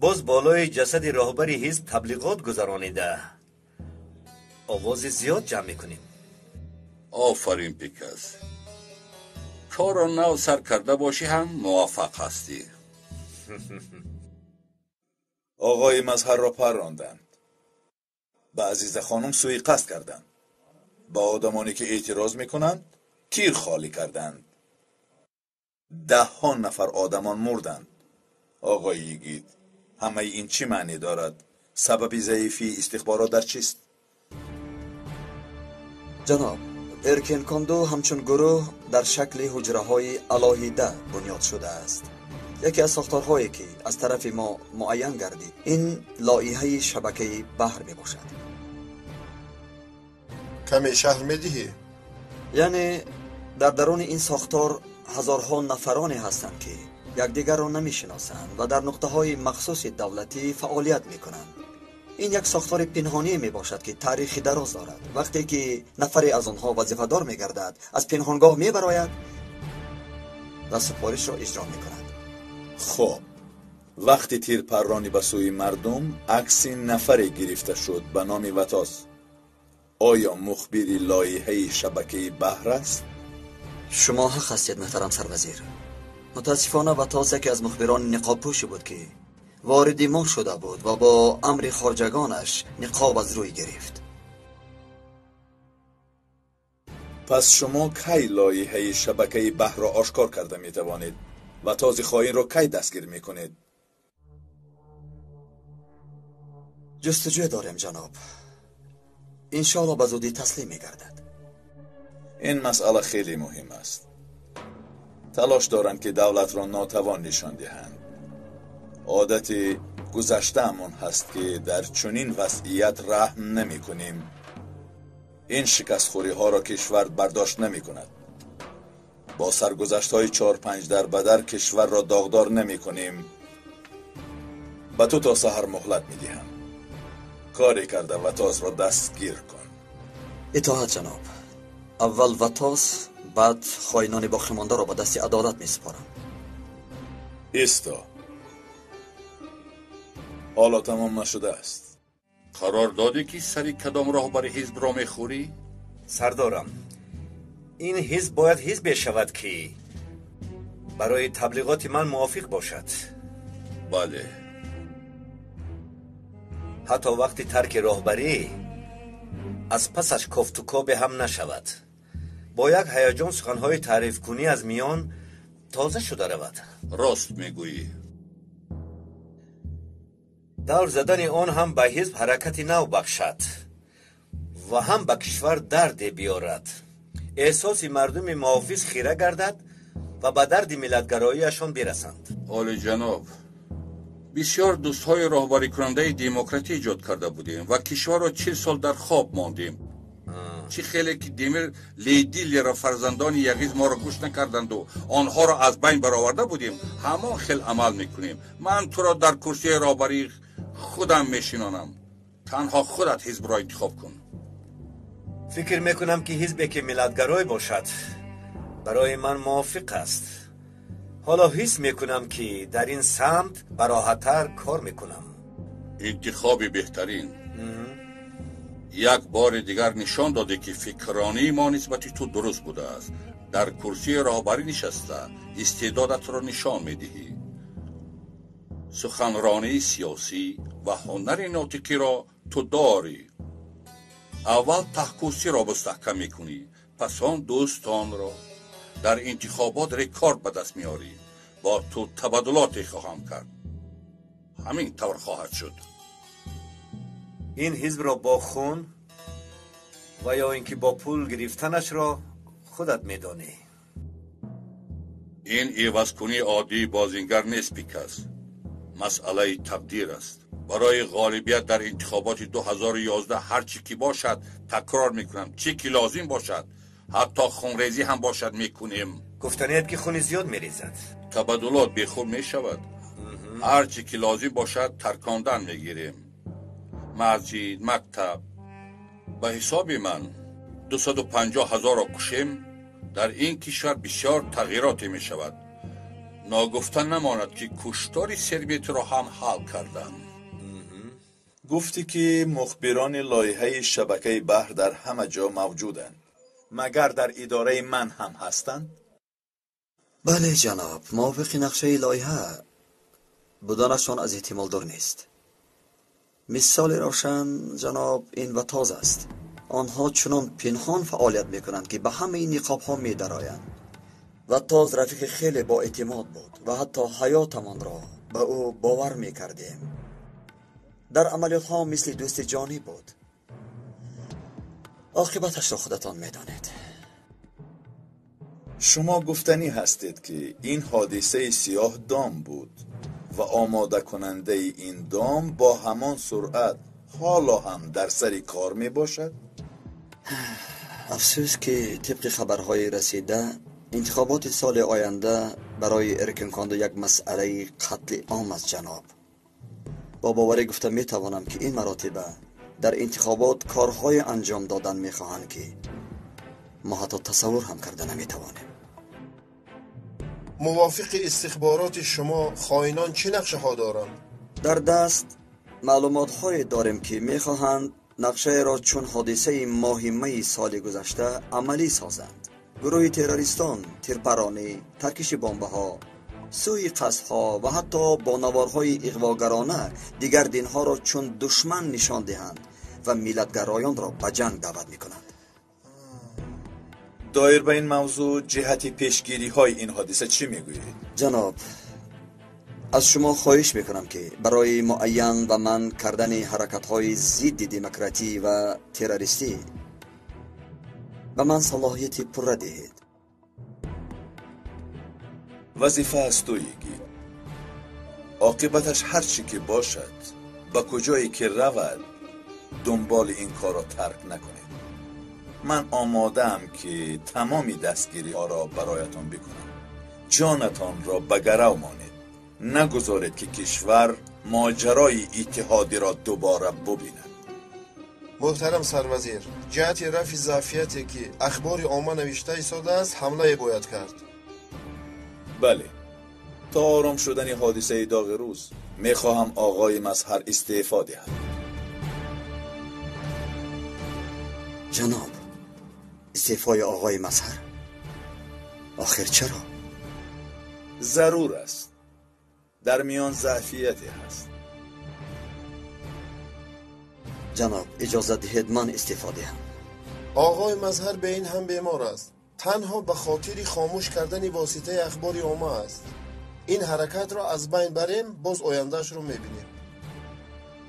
باز بالای جسد راهبر حزب تبلیغات گذرانیده آواز زیاد جمع میکنیم. آفرین پیکس، کار را نو سر کرده باشی هم موفق هستی. آقای مظهر را پراندند، به عزیز خانم سوی قصد کردند، با آدمانی که اعتراض میکنند تیر خالی کردند. 10 نفر آدمان مردند. آقای یگید، همه این چی معنی دارد؟ سبب ضعیفی استخبارات در چیست؟ جناب، ارکن کندو همچون گروه در شکل حجره های علاهیده بنیاد شده است. یکی از ساختارهایی که از طرف ما معین گردید این لایحه شبکه بحر می باشد. کمی شهر می دهی؟ یعنی در درون این ساختار هزارها نفرانی هستند که یکدیگر را نمی شناسند و در نقطه های مخصوص دولتی فعالیت می کنند. این یک ساختار پنهانی می باشد که تاریخی دراز دارد. وقتی که نفری از آنها وظیفه دار می گردد از پنهانگاه می براید و سفارش را اجرا می کند. خب وقتی تیر پرانی به سوی مردم عکس نفری گرفته شد به نام وطاس، آیا مخبری لایحه شبکه بحر است؟ شما حق هستید محترم سروزیر. متاسفانه وطاس یکی از مخبران نقاب پوشی بود که وارد ما شده بود و با امر خارجگانش نقاب از روی گرفت. پس شما کی لایحه شبکه بحر را آشکار کرده می توانید و تازی خائن را کی دستگیر می کنید؟ جستجو داریم جناب. انشاءالله به زودی تسلیم می گردد. این مسئله خیلی مهم است. تلاش دارند که دولت را ناتوان نشان دهند. عادت گذشته‌مان هست که در چنین وضعیت رحم نمی کنیم. این شکست خوری ها را کشور برداشت نمی کند. با سرگذشت های 4-5 در بدر کشور را داغدار نمی کنیم. به تو تا سحر مهلت می دهم. کاری کرده وطاس را دستگیر کن. اطاعت جناب. اول وطاس، بعد خائنان باقی مانده را به دست عدالت می سپارم. ایستا. حالا تمام نشده است. قرار دادی که سری کدام راهبر حزب را میخوری؟ سردارم، این حزب باید حزب شود که برای تبلیغات من موافق باشد. بله. حتی وقتی ترک راهبری از پسش کفت و کاب هم نشود. با یک هیجان سخنهای تعریف کنی از میان تازه شده رود. راست میگویی. دور زدن آن هم به حزب حرکتی نو بخشد و هم به کشور درد بیارد. احساس مردم محافظ خیره گردد و به درد ملتگراییشان برسند. عالی جناب، بسیار دوستهای راهبری کننده دموکراتی ایجاد کرده بودیم و کشور را 40 سال در خواب ماندیم. چی خیلی که دیمیر لیدیل را فرزندان یغیز ما را گوش نکردند و آنها را از بین برآورده بودیم. همان خیل عمل میکنیم. من تو را در کرسی راهبری خودم میشینانم. تنها خودت حزب را انتخاب کن. فکر میکنم که حزبی که ملتگرای باشد برای من موافق است. حالا حس میکنم که در این سمت براحت‌تر کار میکنم. انتخابی بهترین. یک بار دیگر نشان داده که فکرانی ما نسبتی تو درست بوده است. در کرسی راهبری نشسته استعدادت را نشان میدهی. سخنرانی سیاسی و هنر ناطقی را تو داری. اول تحکوسی را مستحکم میکنی، پس آن دوستان را در انتخابات ریکارد به دست میاری. با تو تبادلاتی خواهم کرد. همین طور خواهد شد. این حزب را با خون و یا اینکه با پول گرفتنش را خودت میدانی. این عوض کنی عادی بازیگر نیست پیکس. مسئله تقدیر است. برای غالبیت در انتخابات 2011 هر چی که باشد تکرار میکنم، چی که لازم باشد، حتی خونریزی هم باشد میکنیم. گفتنیت که خون زیاد میریزد. تبادلات بیخود میشود. هر چی که لازم باشد ترکاندن میگیریم. مسجد، مکتب. به حساب من 250,000 را کشیم. در این کشور بسیار تغییراتی می شود. ناگفتن نماند که کشتار سربیت را هم حل کردم. گفتی که مخبران لایحه شبکه بحر در همه جا موجودند. مگر در اداره من هم هستند؟ بله جناب، موافق نقشه لایحه بودنشان از احتمال دور نیست. مثال روشن جناب این و تازه است. آنها چنان پنهان فعالیت میکنند که به همه نقاب ها میدرآیند. و تاز رفیق خیلی با اعتماد بود و حتی حیاتمان را به او باور میکردیم. در عملیات ها مثل دوست جانی بود. عاقبتش را خودتان میدانید. شما گفتنی هستید که این حادثه سیاه دام بود و آماده کننده این دام با همان سرعت حالا هم در سر کار می باشد؟ افسوس که طبق خبرهای رسیده انتخابات سال آینده برای ارکنکاندو یک مسئله قتل عام است جناب. با باوری گفته می توانم که این مراتبه در انتخابات کارهای انجام دادن می خواهند که ما حتی تصور هم کرده نمی توانیم. موافق استخبارات شما خائنان چه نقشه ها دارند؟ در دست معلومات های داریم که می خواهند نقشه را چون حادثه ماه سال گذشته عملی سازند. گروه تروریستان، تیرپرانی، ترکش بمب ها، سوی قصد ها و حتی با نوارهای اغواگرانه دیگر دین ها را چون دشمن نشان دهند و ملتگرایان را به جنگ دعوت می کنند. دایر به این موضوع جهت پیشگیری های این حادثه چی میگویید؟ جناب، از شما خواهش میکنم که برای معین و من کردن حرکت های ضد دموکراتی و تروریستی و من صلاحیت پر دهید. وظیفه است تو یکی. عاقبتش هر چی که باشد با کجایی که رود دنبال این کار را ترک نکنید. من آمادم که تمامی دستگیری ها را برایتان بکنم. جانتان را به گرو مانید. نگذارید که کشور ماجرای اتحادی را دوباره ببیند. محترم سروزیر، جهت رفع ظرفیتی که اخبار عامه نوشته ایستاده است حمله باید کرد. بله، تا آرام شدن حادثه داغ روز میخواهم آقای مظهر استعفا دهد. جناب، استعفای آقای مظهر آخر چرا؟ ضرور است. در میان ضعفیتی هست. جناب اجازه دهید من استعفا دهم. آقای مظهر به این هم بیمار است. تنها به خاطر خاموش کردن واسطه اخبار عامه است. این حرکت را از بین بریم، باز آیندهش رو میبینیم.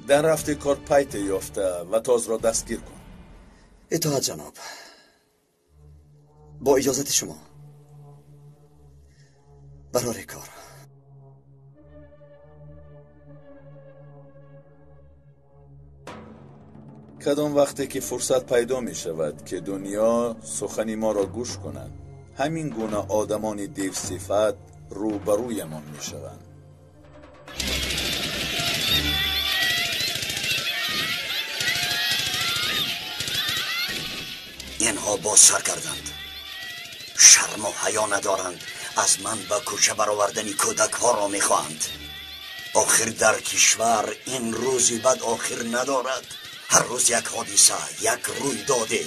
در رفت کار پیت یافته و تاز را دستگیر کن. اطاعت جناب. با اجازت شما برای کار. کدام وقتی که فرصت پیدا می شود که دنیا سخنی ما را گوش کنند، همین گونه آدمان دیو صفت روبرویمان می شوند. اینها باز سر کردند. شرم و حیا ندارند. از من به کوچه برآوردن کودک ها را می خواهند. آخر در کشور این روزی بد آخر ندارد. هر روز یک حادثه، یک روی داده.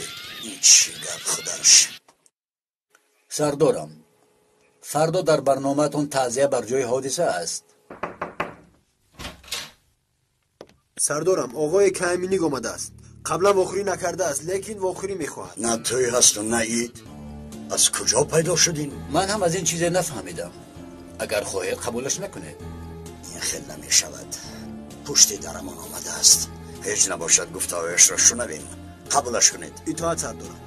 این چی گپ خودش؟ سردارم، فردا در برنامه‌تون تعزیه بر جای حادثه است. سردارم، آقای کامینی آمده است. قبلا وخوری نکرده است، لیکن وخوری میخواهد. نه توی هست و نه اید. از کجا پیدا شدین؟ من هم از این چیز نفهمیدم. اگر خواهید قبولش نکنید. این خیلی نمیشود. پشت درمان آمده است. هیچ نباشد گفتهایش را شنویم. قبولش کنید. اطاعت سردارم.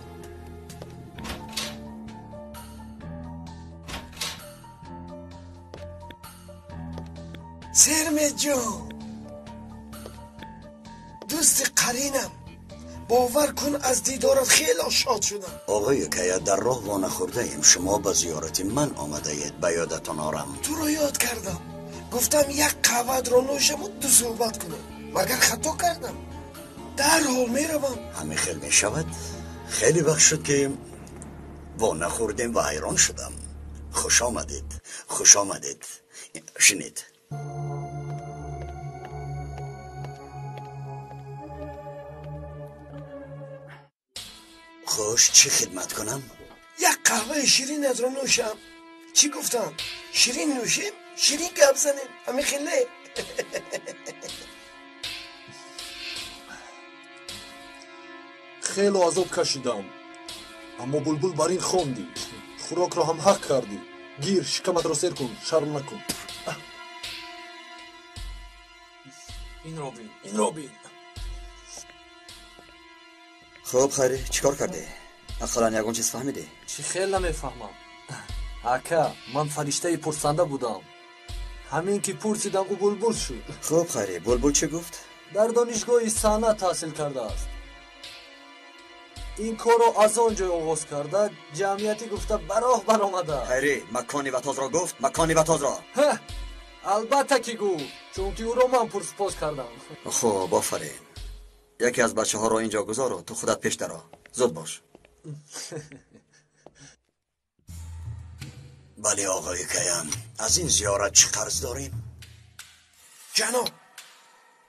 سرمه جان، دوست قرینم، باور کن از دیدارت خیلی شاد شدم. آقای که در راه وانه خورده ایم. شما به زیارت من آمده اید. به یادتان آرم. تو رو یاد کردم. گفتم یک قهوه را نوشم و دو صحبت کنم. مگر خطا کردم؟ در حال میروم. همه خیلی میشود. خیلی وقت شد که وانه خوردیم و حیران شدم. خوش آمدید، خوش آمدید. شنید؟ خوش، چی خدمت کنم؟ یک قهوه شیرین از رو نوشم. چی گفتم؟ شیرین نوشیم؟ شیرین گپ زنیم. همین خیلی خیلی عذاب کشیدم، اما بلبل بر این خواندی، خوراک را هم حق کردی. گیر، شکمت را سیر کن، شرم نکن. این را بین، این را بین. خب خیری، چیکار کردی؟ اقلا یکون چیز فهمیدی؟ چی خیلی نمیفهمم. اکا، من فرشته پرسنده بودم، همین که پرسیدم او بلبل شد. خب خیری، بلبل چی گفت؟ در دانشگاه صنعت تحصیل کرده است. این کار رو از آنجا آغاز کرده، جمعیتی گفته براه برآمده. خیری، مکانی و تاز را گفت؟ مکانی و تاز را؟ البته که گفت، چون که او را من پرسپاس کردم. خب آفرین. یکی از بچه ها را اینجا گذار و تو خودت پیش درآ. زود باش. بله آقای کیان، از این زیارت چه قرض داریم؟ جناب،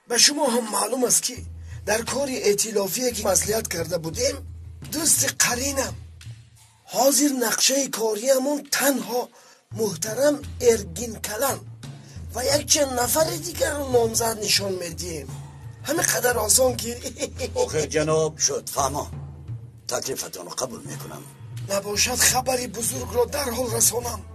به شما هم معلوم است که در کار ائتلافی که مصلحت کرده بودیم، دوست قرینم حاضر نقشه کاریمون تنها محترم ارگین کلان و یک چند نفر دیگر رو نامزد نشان میدیم. همه قدر آسان که آخه جناب شد، فهما تکلیفتان رو قبول میکنم. نباشد خبری بزرگ را در حال رسانم.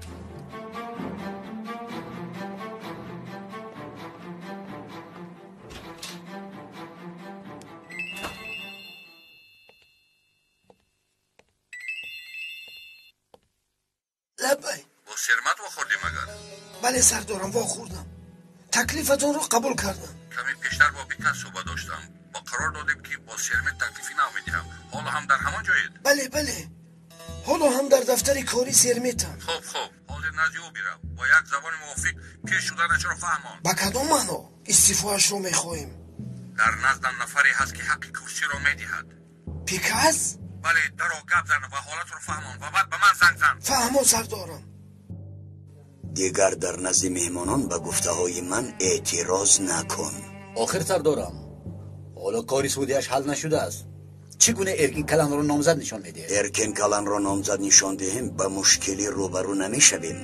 لبی با سرمت واخوردیم اگر؟ بله سردارم، واخوردم. تکلیفتون رو قبول کردم. کمی پیشتر با پیکاس صحبت داشتم، با قرار دادیم که با سرمت تکلیفی نمیدیم. حالا هم در همان جایید؟ بله حالا هم در دفتر کاری سرمتم. خب حاضر نزدی او بیرم با یک زبان موافق پیش شدنش را فهمان. با کدام معنا استعفاش رو میخواهیم؟ در نزد نفری هست که حق کرسی را میدهد. پیکاس؟ بله، در رو گپ زن و حالت رو فهمان و بعد به من زنگ زن. فهمو سردارم. دیگر در نزد مهمانان به گفته های من اعتراض نکن. آخر سردارم، حالا کاری سودیش حل نشده است. چگونه ارکین کلان را نامزد نشان میده؟ ارکین کلان را نامزد نشان دهیم به مشکلی روبرو نمیشویم.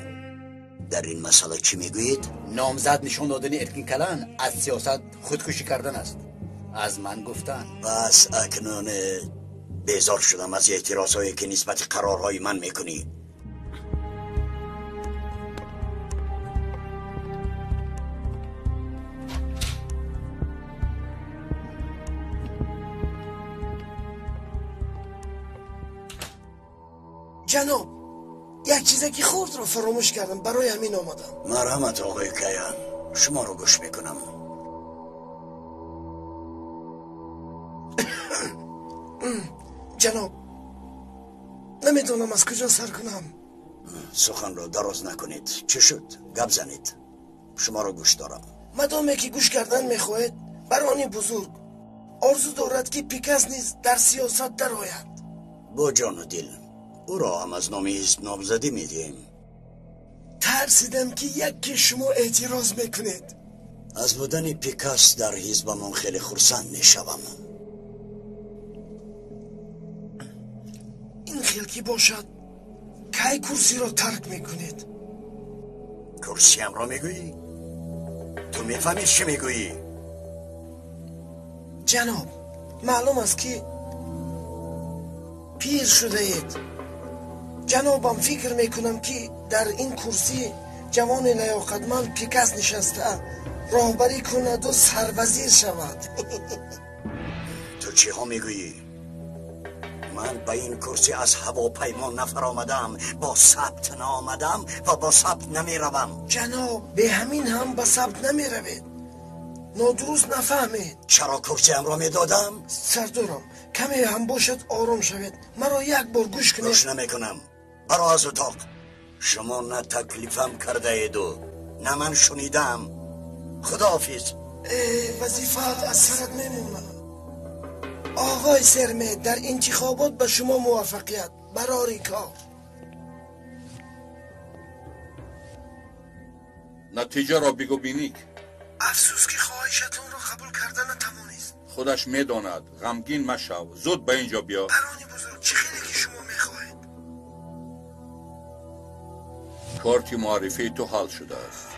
در این مسئله چی میگویید؟ نامزد نشان دادن ارکین کلان از سیاست خودکشی کردن است، از من گفتن. بس اکنون بیزار شدم از اعتراض هایی که نسبت قرارهای من میکنی. جناب، یک چیزی که خورد رو فراموش کردم، برای همین آمدم. مرحمت آقای کیان، شما رو گوش میکنم. جناب، نمیدونم از کجا سر کنم. سخن رو دراز نکنید. چه شد؟ گپ زنید. شما رو گوش دارم. مدامی که گوش کردن میخواهید، برانی بزرگ آرزو دارد که پیکاس نیز در سیاست در آید. با جان و دل او را هم از نام حزب نامزدی میدیم. ترسیدم که یک شما اعتراض میکنید. از بودن پیکاس در حزبمون خیلی خرسند میشوم. این خیل که باشد کی کرسی را ترک میکنید؟ کرسی هم را میگویی؟ تو میفهمی چی میگویی؟ جناب، معلوم است که پیر شده اید. جنابم فکر میکنم که در این کرسی جوان لیاقتمند پیکاس نشسته راهبری کند و سروزیر شود. تو چی ها میگویی؟ من به این کرسی از هواپیما نفر آمدم، با ثبت نآمدم و با ثبت نمیروم. جناب، به همین هم با ثبت نمیروید. نادرست نفهمید. چرا کرسی هم را میدادم؟ سردارم، کمی هم باشد آرام شوید. مرا یک بار گوش کنید. گوش نمیکنم. برو از اتاق. شما نه تکلیفم کرده اید و نه من شنیدم. خداحافظ. وظیفت از سرت میمونه. آقای سرمه، در انتخابات به شما موفقیت. برای کار. натиҷа ро бигӯ биник. افسوس که خواهشتون رو قبول کردن نتوانید. خودش میداند. غمگین مشو. زود به اینجا بیا. برانی بزرگ چه خیلی که شما میخواهید؟ کارت معرفی تو حل شده است.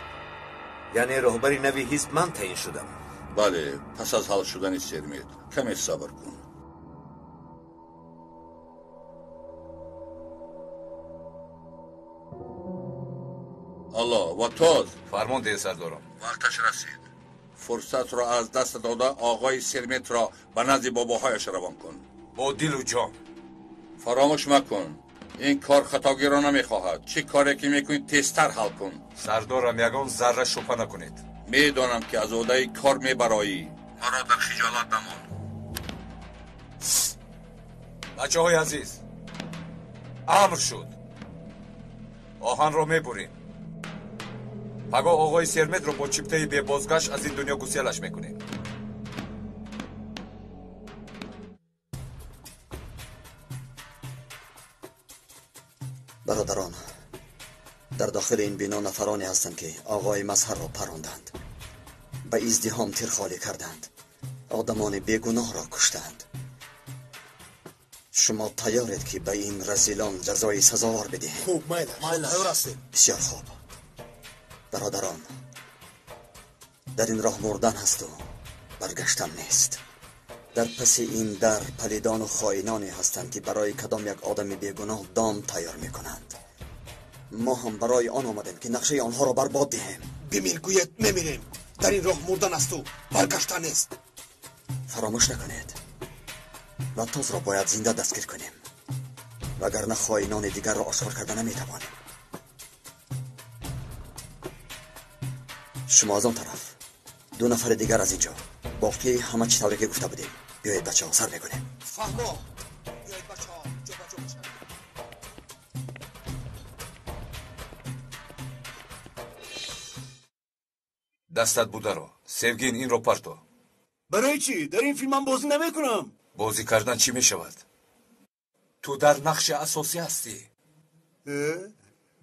یعنی رهبری نوی حزب من تعیین شدم. بله، پس از حل شدن سرمید کمی صبر کن. الله و تاز فرمانده سردارم. وقتش رسید. فرصت را از دست داده آقای سرمت را به نزد باباهایش روان کن. با دل و جان. فراموش مکن. این کار خطاگی را نمیخواهد. چه کاری که میکنید تیزتر حل کن. سردارم یگان ذره شبهه نکنید. میدانم که از عهده کار میبرایی. مرا در خجالت نمان. بچه های عزیز، امر شد. آهن را میبریم. پگاه آقای سرمت رو با چپته بی بازگشت از این دنیا گسیلش میکنیم. برادران، در داخل این بنا نفرانی هستند که آقای مظهر را پراندند، به ازدحام تیر خالی کردند، آدمان بیگناه را کشتند. شما تیارید که به این رذیلان جزای سزاوار بدهید؟ خوب مایل راسته. بسیار خوب. برادران، در این راه مردن هست و برگشتن نیست. در پس این در پلیدان و خائنانی هستند که برای کدام یک آدم بیگناه دام تیار میکنند. ما هم برای آن آمدیم که نقشه آنها را برباد دهیم. بمیرگویت نمیریم. در این راه مردن است و برگشتن نیست. فراموش نکنید، وطاز را باید زنده دستگیر کنیم، وگرنه خائنان دیگر را آشکار کرده نمیتوانیم. شما از آن طرف، دو نفر دیگر از اینجا. باقی همه چی طوری که گفته بودیم. بیایید بچه ها سر میکنیم. فهما. بیایید بچه ها جا بچه. دستت بوده رو. سوگین این رو پرتو. برای چی؟ در این فیلم من بازی نمیکنم. بازی کردن چی میشود؟ تو در نقش اساسی هستی.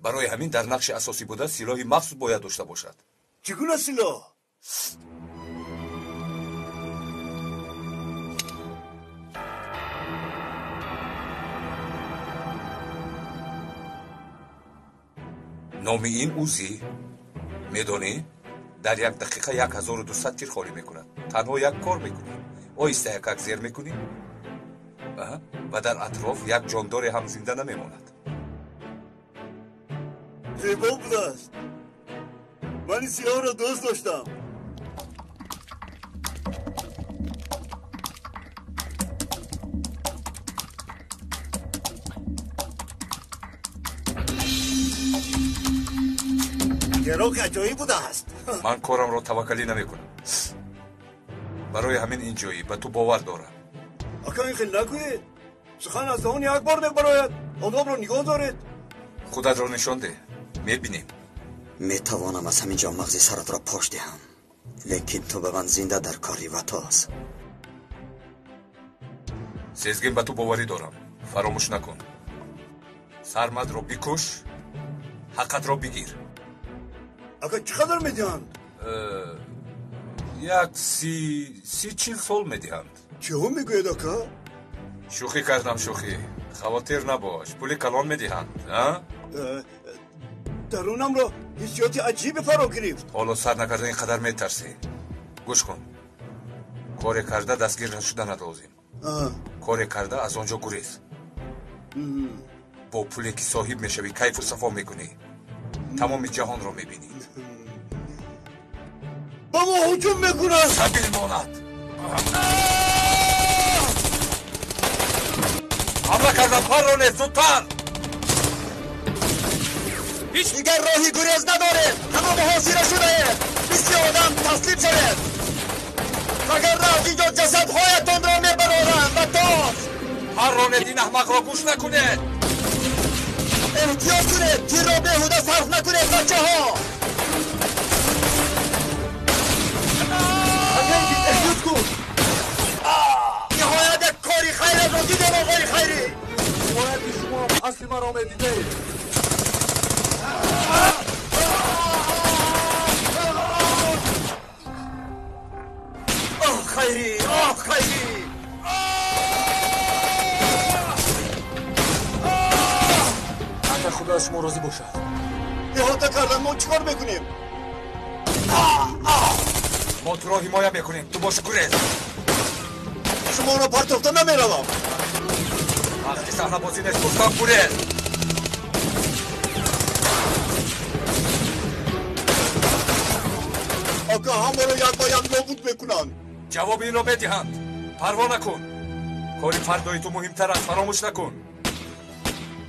برای همین در نقش اساسی بوده سلاحی مخصوص باید داشته باشد. چگونه سلاح؟ نام این اوزی میدونی؟ در یک دقیقه 1200 تیر خالی میکند. تنها یک کار میکنی. آیسته یک زیر میکنی و در اطراف یک جاندار هم زنده نمیماند. زیبا بود است. من این سلاح را دوست داشتم. گروه عجایی بوده است. من کارم را توکلی نمیکنم. برای همین اینجایی به تو باور دارم. اکا این خیلی نکنید. سخن از دهان یک بار میبراید. آدم را نگاه دارید. خودت را نشان ده. میبینیم. میتوانم از همینجا مغز سرت را پاش دهم، لیکن تو به من زنده در کاری وطاز. سزگین به تو باوری دارم. فراموش نکن. سرمد را بکش، حقت را بگیر. اگه چقدر میدهند؟ یک 30-40 سال میدهند. چه هم میگوید اکا؟ شوخی کردم شوخی. خواطر نباش. پولی کلان میدهند. درونم را حسیات عجیب فرا گرفت. حالا سر نکرده اینقدر میترسی. گوش کن. کار کرده دستگیر نشدن لازم. کار کرده از آنجا گریز. با پولی که صاحب میشوی کیف و صفا میکنی. تمام جهان را میبینی. با ما هجوم میکنند. سبیل ماند. حمله کردن پرونه زودتر. دیگر راهی گریز نداره. همه محاصره شده. بسیار آدم تسلیم شده. وگرنه از اینجا جسدهایتان را میبرارند. و تاز پرونه دین احمق را گوش نکنه. احتیاط کنید. تیر را بیهوده صرف نکنید بچه ها. احتیاط کن. نهایت یک کاری خیرت را دیدم آقای خیری. باید شما اصلی مرا میدیده. خدا از شما راضی باشد. احاطه کردن ما چیکار میکنیم؟ ما تو را حمایه میکنیم. تو باشه گریز. شما را پرتافته نمیروم. وقتی صحنه بازی نیست گفتم گریز. آقا همه رو یک با یک نابود میکنن. جواب این را بدهند. پروا نکن. کاری فردای تو مهمتر است. فراموش نکن.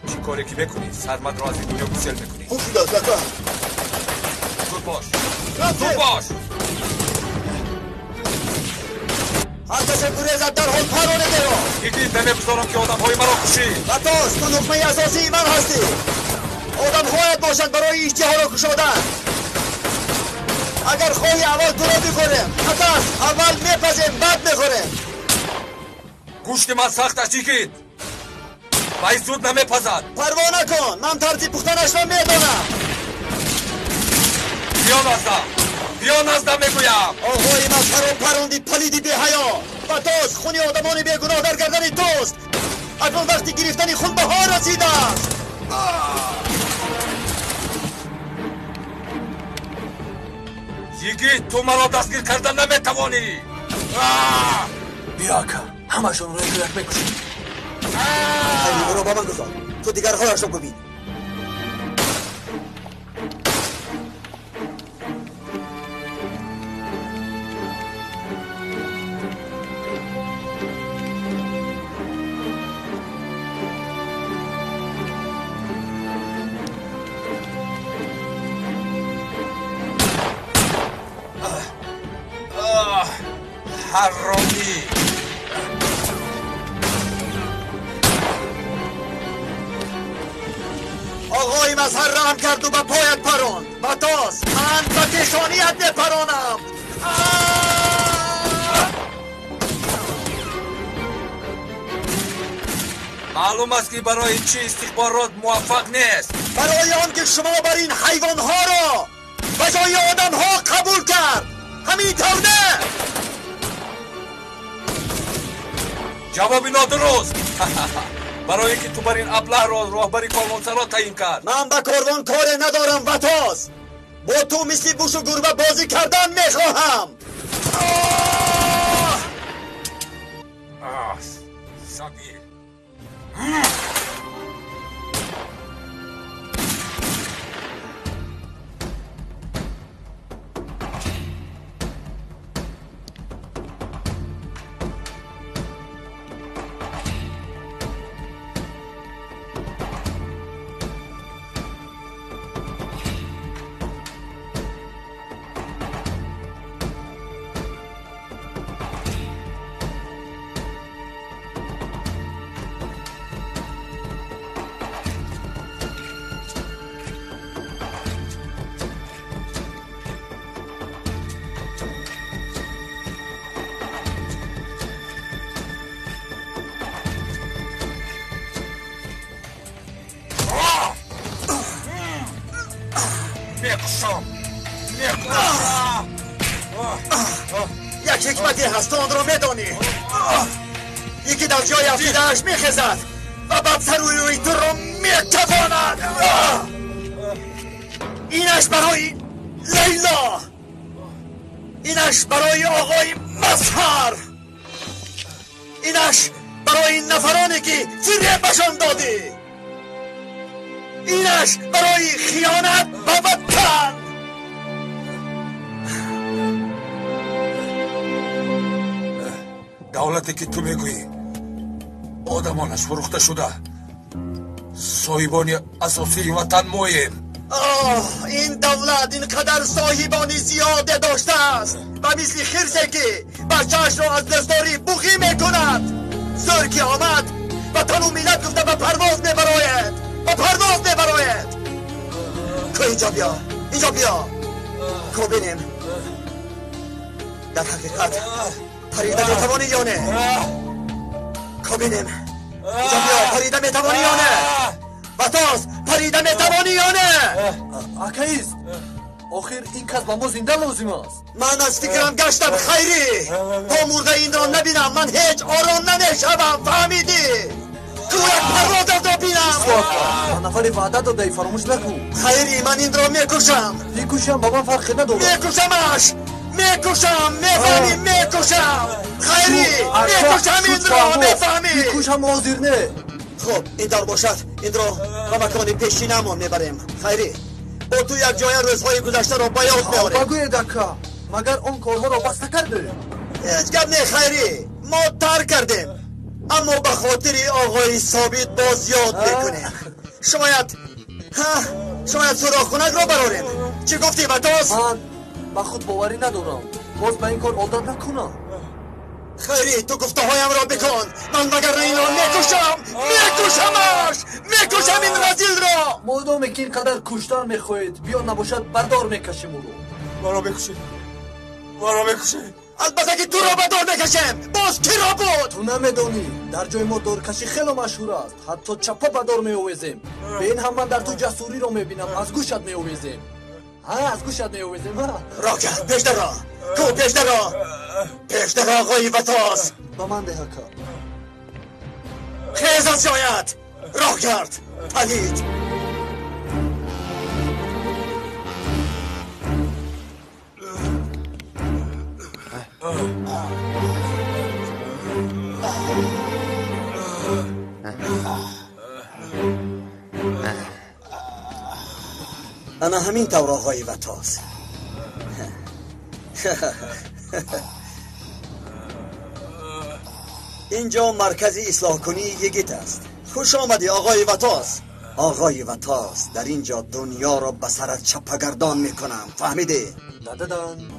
چی کاری که بکنی سرمد را از این دنیا گسل میکنی. خوب شده است اکا. زود باش. زود باش. هر کسی گریزد در حال پرانه درو. دیگه نمیگذارم که آدم های مرا کشی. بطاس تو نقمه اساسی من هستی. آدم هایت باشد برای اشتها را کشادن. اگر خواهی اول تو را بخوریم. بطاس اول میپزیم بعد میخوریم. گوشت من سخت است جیگید. باید زود نمیپزد. پروا نکن. من ترتیب پختنش را میدانم. بیا نزدم. بیا نزدم میگویم. آقای مظهر و پروندی پلیدی بی حیا. بطاس خونی آدمان بیگناه در گردن توست. اکنون وقتی گرفتنی خون به ها رسیده است. جیگید تو مرا دستگیر کردن نمیتوانی. بیا که همشون رو یک بکشید. خیلی برو با من گذار. تو دیگر هایش رو ببین. حرامی. آقای مظهر رحم کرد و به پایت پراند. بطاس من به کشانیت میپرانم. معلوم است که برای چی استخبارات موفق نیست. برای آن که شما بر این حیوانها را به جای آدمها قبول کرد. همین طور نه. جوابی نادرست. برای اینکه تو بر این ابله را راهبری کاروانسرا تعیین کرد. من به کاروان کار ندارم بطاس. با تو مثل بوش و گربه بازی کردن میخواهم. سبیل. یک حکمتی هست آن را میدانی. یکی در جای افتیدهش میخزد و بعد سر روی تو را میتواند. اینش برای لیلا. اینش برای آقای مظهر. اینش برای این نفرانی که فریبشان دادی. اینش برای خیانت و وطن. دولتی که تو میگویی آدمانش فروخته شده. صاحبانی اساسی وطن مویم. این دولت اینقدر صاحبانی زیاده داشته است و مثل خرسه که بچهش را از دستاری بوخی میکند. زور که آمد وطن و ملت گفته به پرواز میبراید. به پرواز میبراید. که اینجا بیا. اینجا بیا. که بینیم در حقیقت پریده میتوانی یا نه؟ که بینیم اینجا بیا. پریده میتوانی یا نه؟ بطاس پریده میتوانی یا نه؟ اکایست آخر این کس با ما زنده لازم است. من از فکرم گشتم خیری. تا مرده این را نبینم من هیچ آرام نمیشوم. فهمیدی؟ کو یک برادر را بینم. من نفر وعده داده فراموش نکن. خیری من این را میکشم. میکشم با من فرقی نداره. میکشمش. میکشم میفهمی میکشم. خیری میکشم این را میفهمی. میکشم آزیر نه. خب این دار باشد این را به مکان پیشینه‌مان میبریم. خیری با تو یک جای روزهای گذشته را به یاد میاریم. بگوی دکا مگر اون کارها را بسته کرده؟ هیچ گپ نه خیری ما ترک کردیم اما به خاطر آقای ثابت باز یاد میکنیم. شاید سوراخ‌خانه را براریم. چی گفتی بتاز؟ من به خود باوری ندارم. باز به این کار عادت نکنم. خیری تو گفته هایم را بکن. من مگر این را میکشم این رزیل را. مادامی که این قدر کشتن میخواهید بیا نباشد بردار میکشیم او رو. مرا بکشید. البته که تو را بدار میکشیم. باز کی را بود؟ تو نمیدانی در جای ما دارکشی خیلی مشهور است. حتی چپا بدار میآویزیم. به این هم من در تو جسوری را میبینم. از گوشت میآویزیم. از گوشت میآویزیم. راکه پیشتر را کو پیشتر آقای وطاس با من ده کار. خیز از جایت راه کرد پلید. انا همین طور آقای وطاس. اینجا مرکز اصلاح کنی یگیت است. خوش آمدی آقای وطاس. آقای وطاس در اینجا دنیا را به سرت چپگردان میکنم. فهمیدی؟ ندادن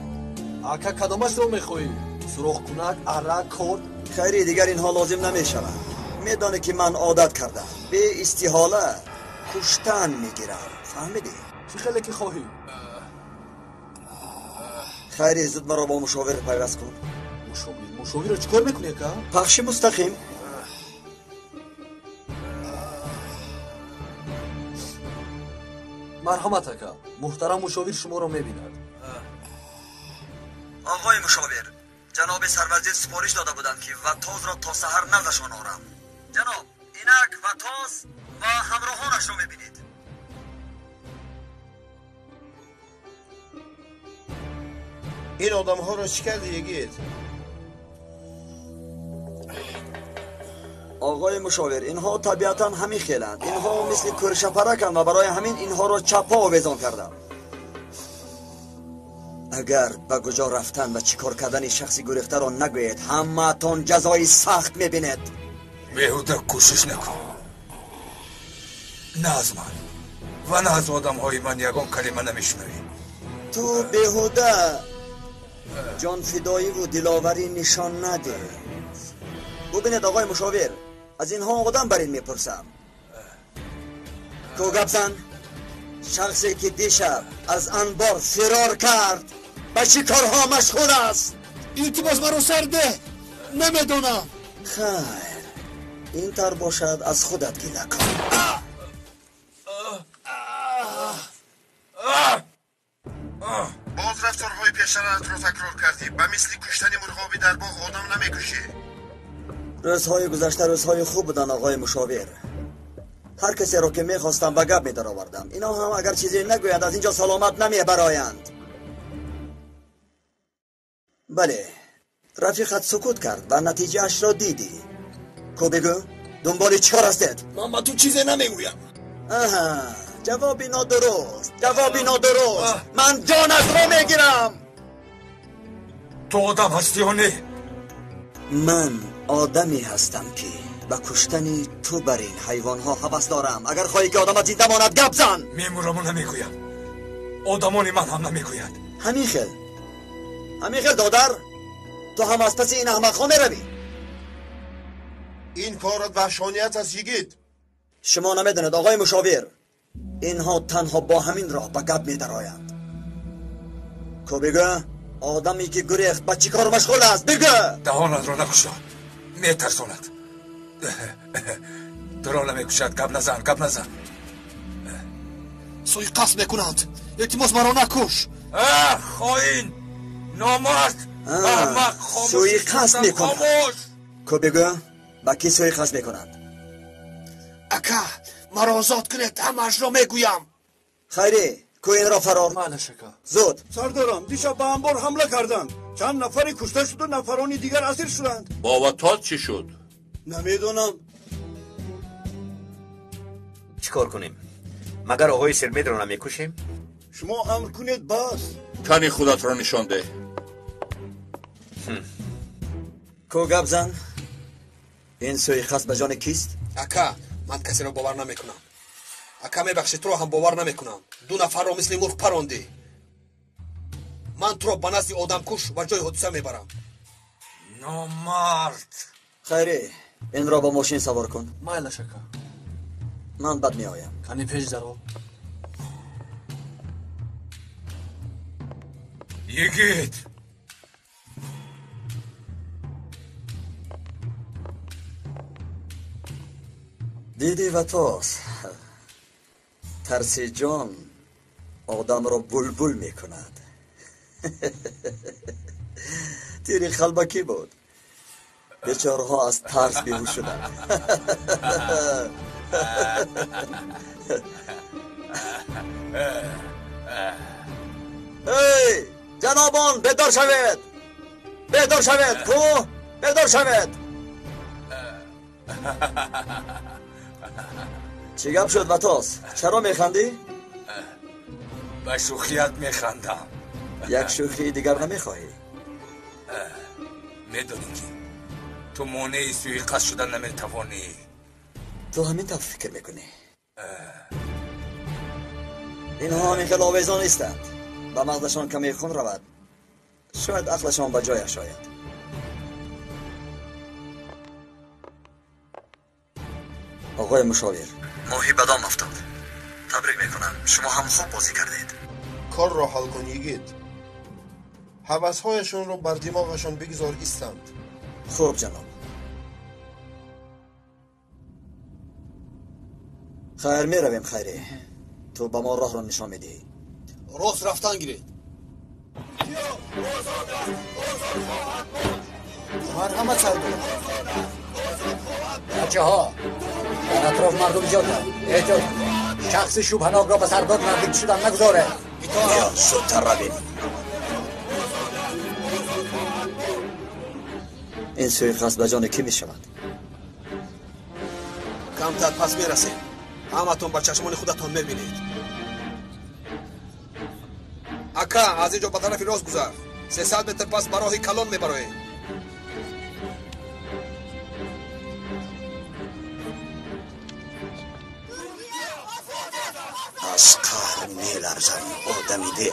آکا کدامش رو میخوایی؟ سراخ کنک عرق کود؟ خیری دیگر اینها لازم نمیشود. میدانه که من عادت کردم به استحاله کشتن میگیرم. فهمیدی؟ چی خیلی که خواهی؟ خیری زود مرا با مشاور پیوست کن. مشاور رو چیکار میکنی که؟ پخش مستقیم. مرحمت اکا محترم مشاور شما رو میبیند. آقای مشاور جناب سروزیر سپارش داده بودند که وطاز را تا سحر نزدشان آرم. جناب اینک وطاز و همراهانش رو میبینید. این آدم ها را چی کردی یگید؟ آقای مشاور اینها طبیعتا همین خیلند. اینها مثل کرشپرکند و برای همین اینها را چپا آویزان کردم. اگر به کجا رفتن و چیکار کردن شخصی گریخته را نگویید همه تان جزای سخت میبینید. بیهوده کوشش نکن. نه از من و نه از آدم های من یگان کلمه نمیشنوی. تو بیهوده جان فدایی و دلاوری نشان نده. ببینید آقای مشاور از اینها آدم برین میپرسم. کو گبزن شخصی که دیشب از انبار فرار کرد به چی کارها مشغول است؟ التماس مرا سرده نمیدونم. خیر این تر باشد از خودت گله کن. باز رفتارهای پیشترت رو تکرار کردی. به مثل کشتن مرغابی در باغ آدم نمیکشی. روزهای گذشته روزهای خوب بودن آقای مشاور. هر کسی رو که میخواستم به گپ میدر آوردم. اینا هم اگر چیزی نگویند از اینجا سلامت نمیبرایند. بله رفیقت سکوت کرد و نتیجه اش را دیدی. کو بگو دنبال چیکار هستید؟ من با تو چیزی نمیگویم. آها جوابی نادرست. من جانت را میگیرم. تو آدم هستی یا نه؟ من آدمی هستم که با کشتن تو بر این حیوان ها حوث دارم. اگر خواهی که آدم از زنده ماند گپ زن. میمورمو نمیگویم. آدمانی من هم نمیگوید. همین خیل دادر تو هم از پس این احمق خانه روی. این کارت وحشانیت است یگید. شما نمیداند آقای مشاور اینها تنها با همین راه به گپ میدرآیند. کو بگو آدمی که گریخت با چی کار مشغول است؟ بگو. دهانت را نگشا میترساند. تو را نمیکشد. گپ نزن. سوی قصد میکنند. التماس مرا نکش. خائن نامرد احمق. سوی قصد میکنند. کو بگو با کی سوی قصد میکنند؟ اکا مرا آزاد کنید همش را میگویم. خیری کوین را فرار. بله شکا. زود. سردارم دیشب به انبار حمله کردند. چند نفری کشته شد و نفرانی دیگر اسیر شدند. بابا تا چی شد؟ نمیدونم. چیکار کنیم؟ مگر آقای سرمید را نمیکشیم؟ شما امر کنید بس. کنی خودت را نشان ده. کو گپ زن؟ این سوی خاص به جان کیست؟ اکا من کسی را باور نمیکنم. اکا میبخشی تو را هم باور نمیکنم. 2 نفر را مثل مرغ پراندی. من تو را به نزد آدم کش و جای حادثه میبرم. نامرد. خیری این را با ماشین سوار کن. مایل شکا. من بد می آیم. کنی پیش درو. یگید دیدی و توس ترسی جان آدم را بلبل می کند. تیری خلبکی بود. بیچارها از ترس بیهوش شدند. هی جنابان بیدار شوید. بیدار شوید. کو بیدار شوید. چی گپ شد وطاس؟ چرا میخندی؟ به شوخیت میخندم. یک شوخی دیگر نمیخواهی؟ میدونی که تو مانع سوی قصد شدن نمیتوانی. تو همین طور فکر میکنی؟ اینها همین که لاویزان نیستند. به مغزشان کمی خون رود شاید عقلشان به جایش آید. آقای مشاور ماهی بدام افتاد. تبریک میکنم. شما هم خوب بازی کردید. کار را حل کن یگید. هوس‌هایشون رو بر دماغشان بگذار ایستند. خوب جناب. خیر می رویم خیری. تو با ما راه را نشان میدهی. راست رفتن گیرید. مرحمت سردار. بچه ها در اطراف مردم زیادند. احتیاط شخص شبهناک را به سردار نزدیک شدن نگذاره. بیا زودتر رویم. این سوی خاص به جان کی می شود؟ کمتر پس میرسیم. همتون با چشمان خودتون میبینید. اکا از اینجا به طرف راست گذر. 300 متر پس به راه کلان میبریم. از قهر میلرزم. آدمی دیو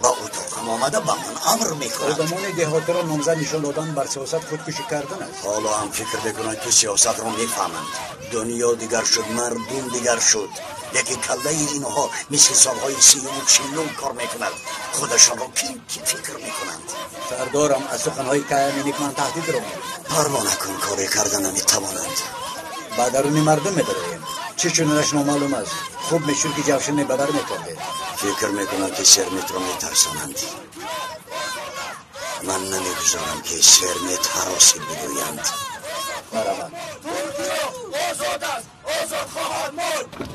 با اتاقم آمده با من امر میکند. آدمان دهات را نامزد نشان دادن بر سیاست خودکشی کردن است. حالا هم فکر بکنند که سیاست را میفهمند. دنیا دیگر شد، مردم دیگر شد. یکی کله اینها مثل سالهای 30 و 40 کار میکند. خودشان را کی فکر میکنند. سردارم از سخنهای که من تهدید را پروانه کن. کاری کردن نمیتوانند. با درون مردم میداریم. چه چونش نامعلوم است. خوب میشود که جوشن بدر میکنده. فکر میکنند که سرمیت را میترسانند. من نمیگذارم که سرمیت حراسی بگویند. مرحبا. آزاد است. آزاد خواهد ماند.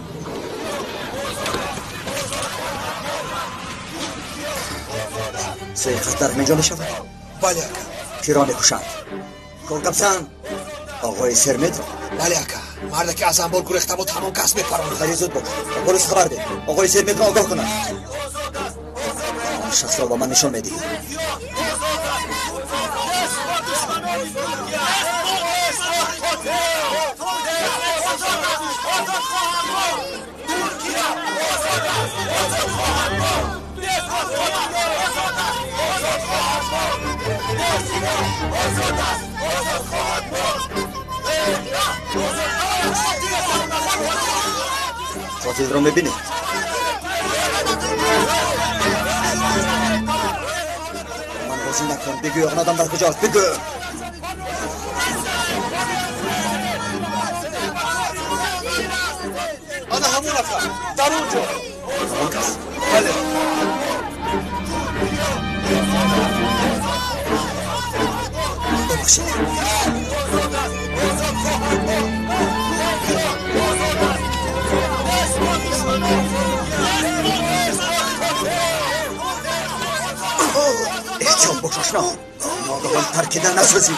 سیخ در همینجا میشود؟ بله اکا. کی را میکشند؟ کوکبسن آقای سرمت را؟ بله اکا. مرد که از انبار گریخته بود همان کس میپراند. خیلی زود باش. پلیس خبر ده. آقای سرمت را آگاه کنند. آن شخص را با من نشان میدهی. قاتل را میبینید؟ من بازی نکن. بگوی آن آدم در کجاست؟ بگو. آنها همون افراد در اونجا. همون کس؟ بله. ببخشید. باش آشنا ناگهان ترکیدن نسازی.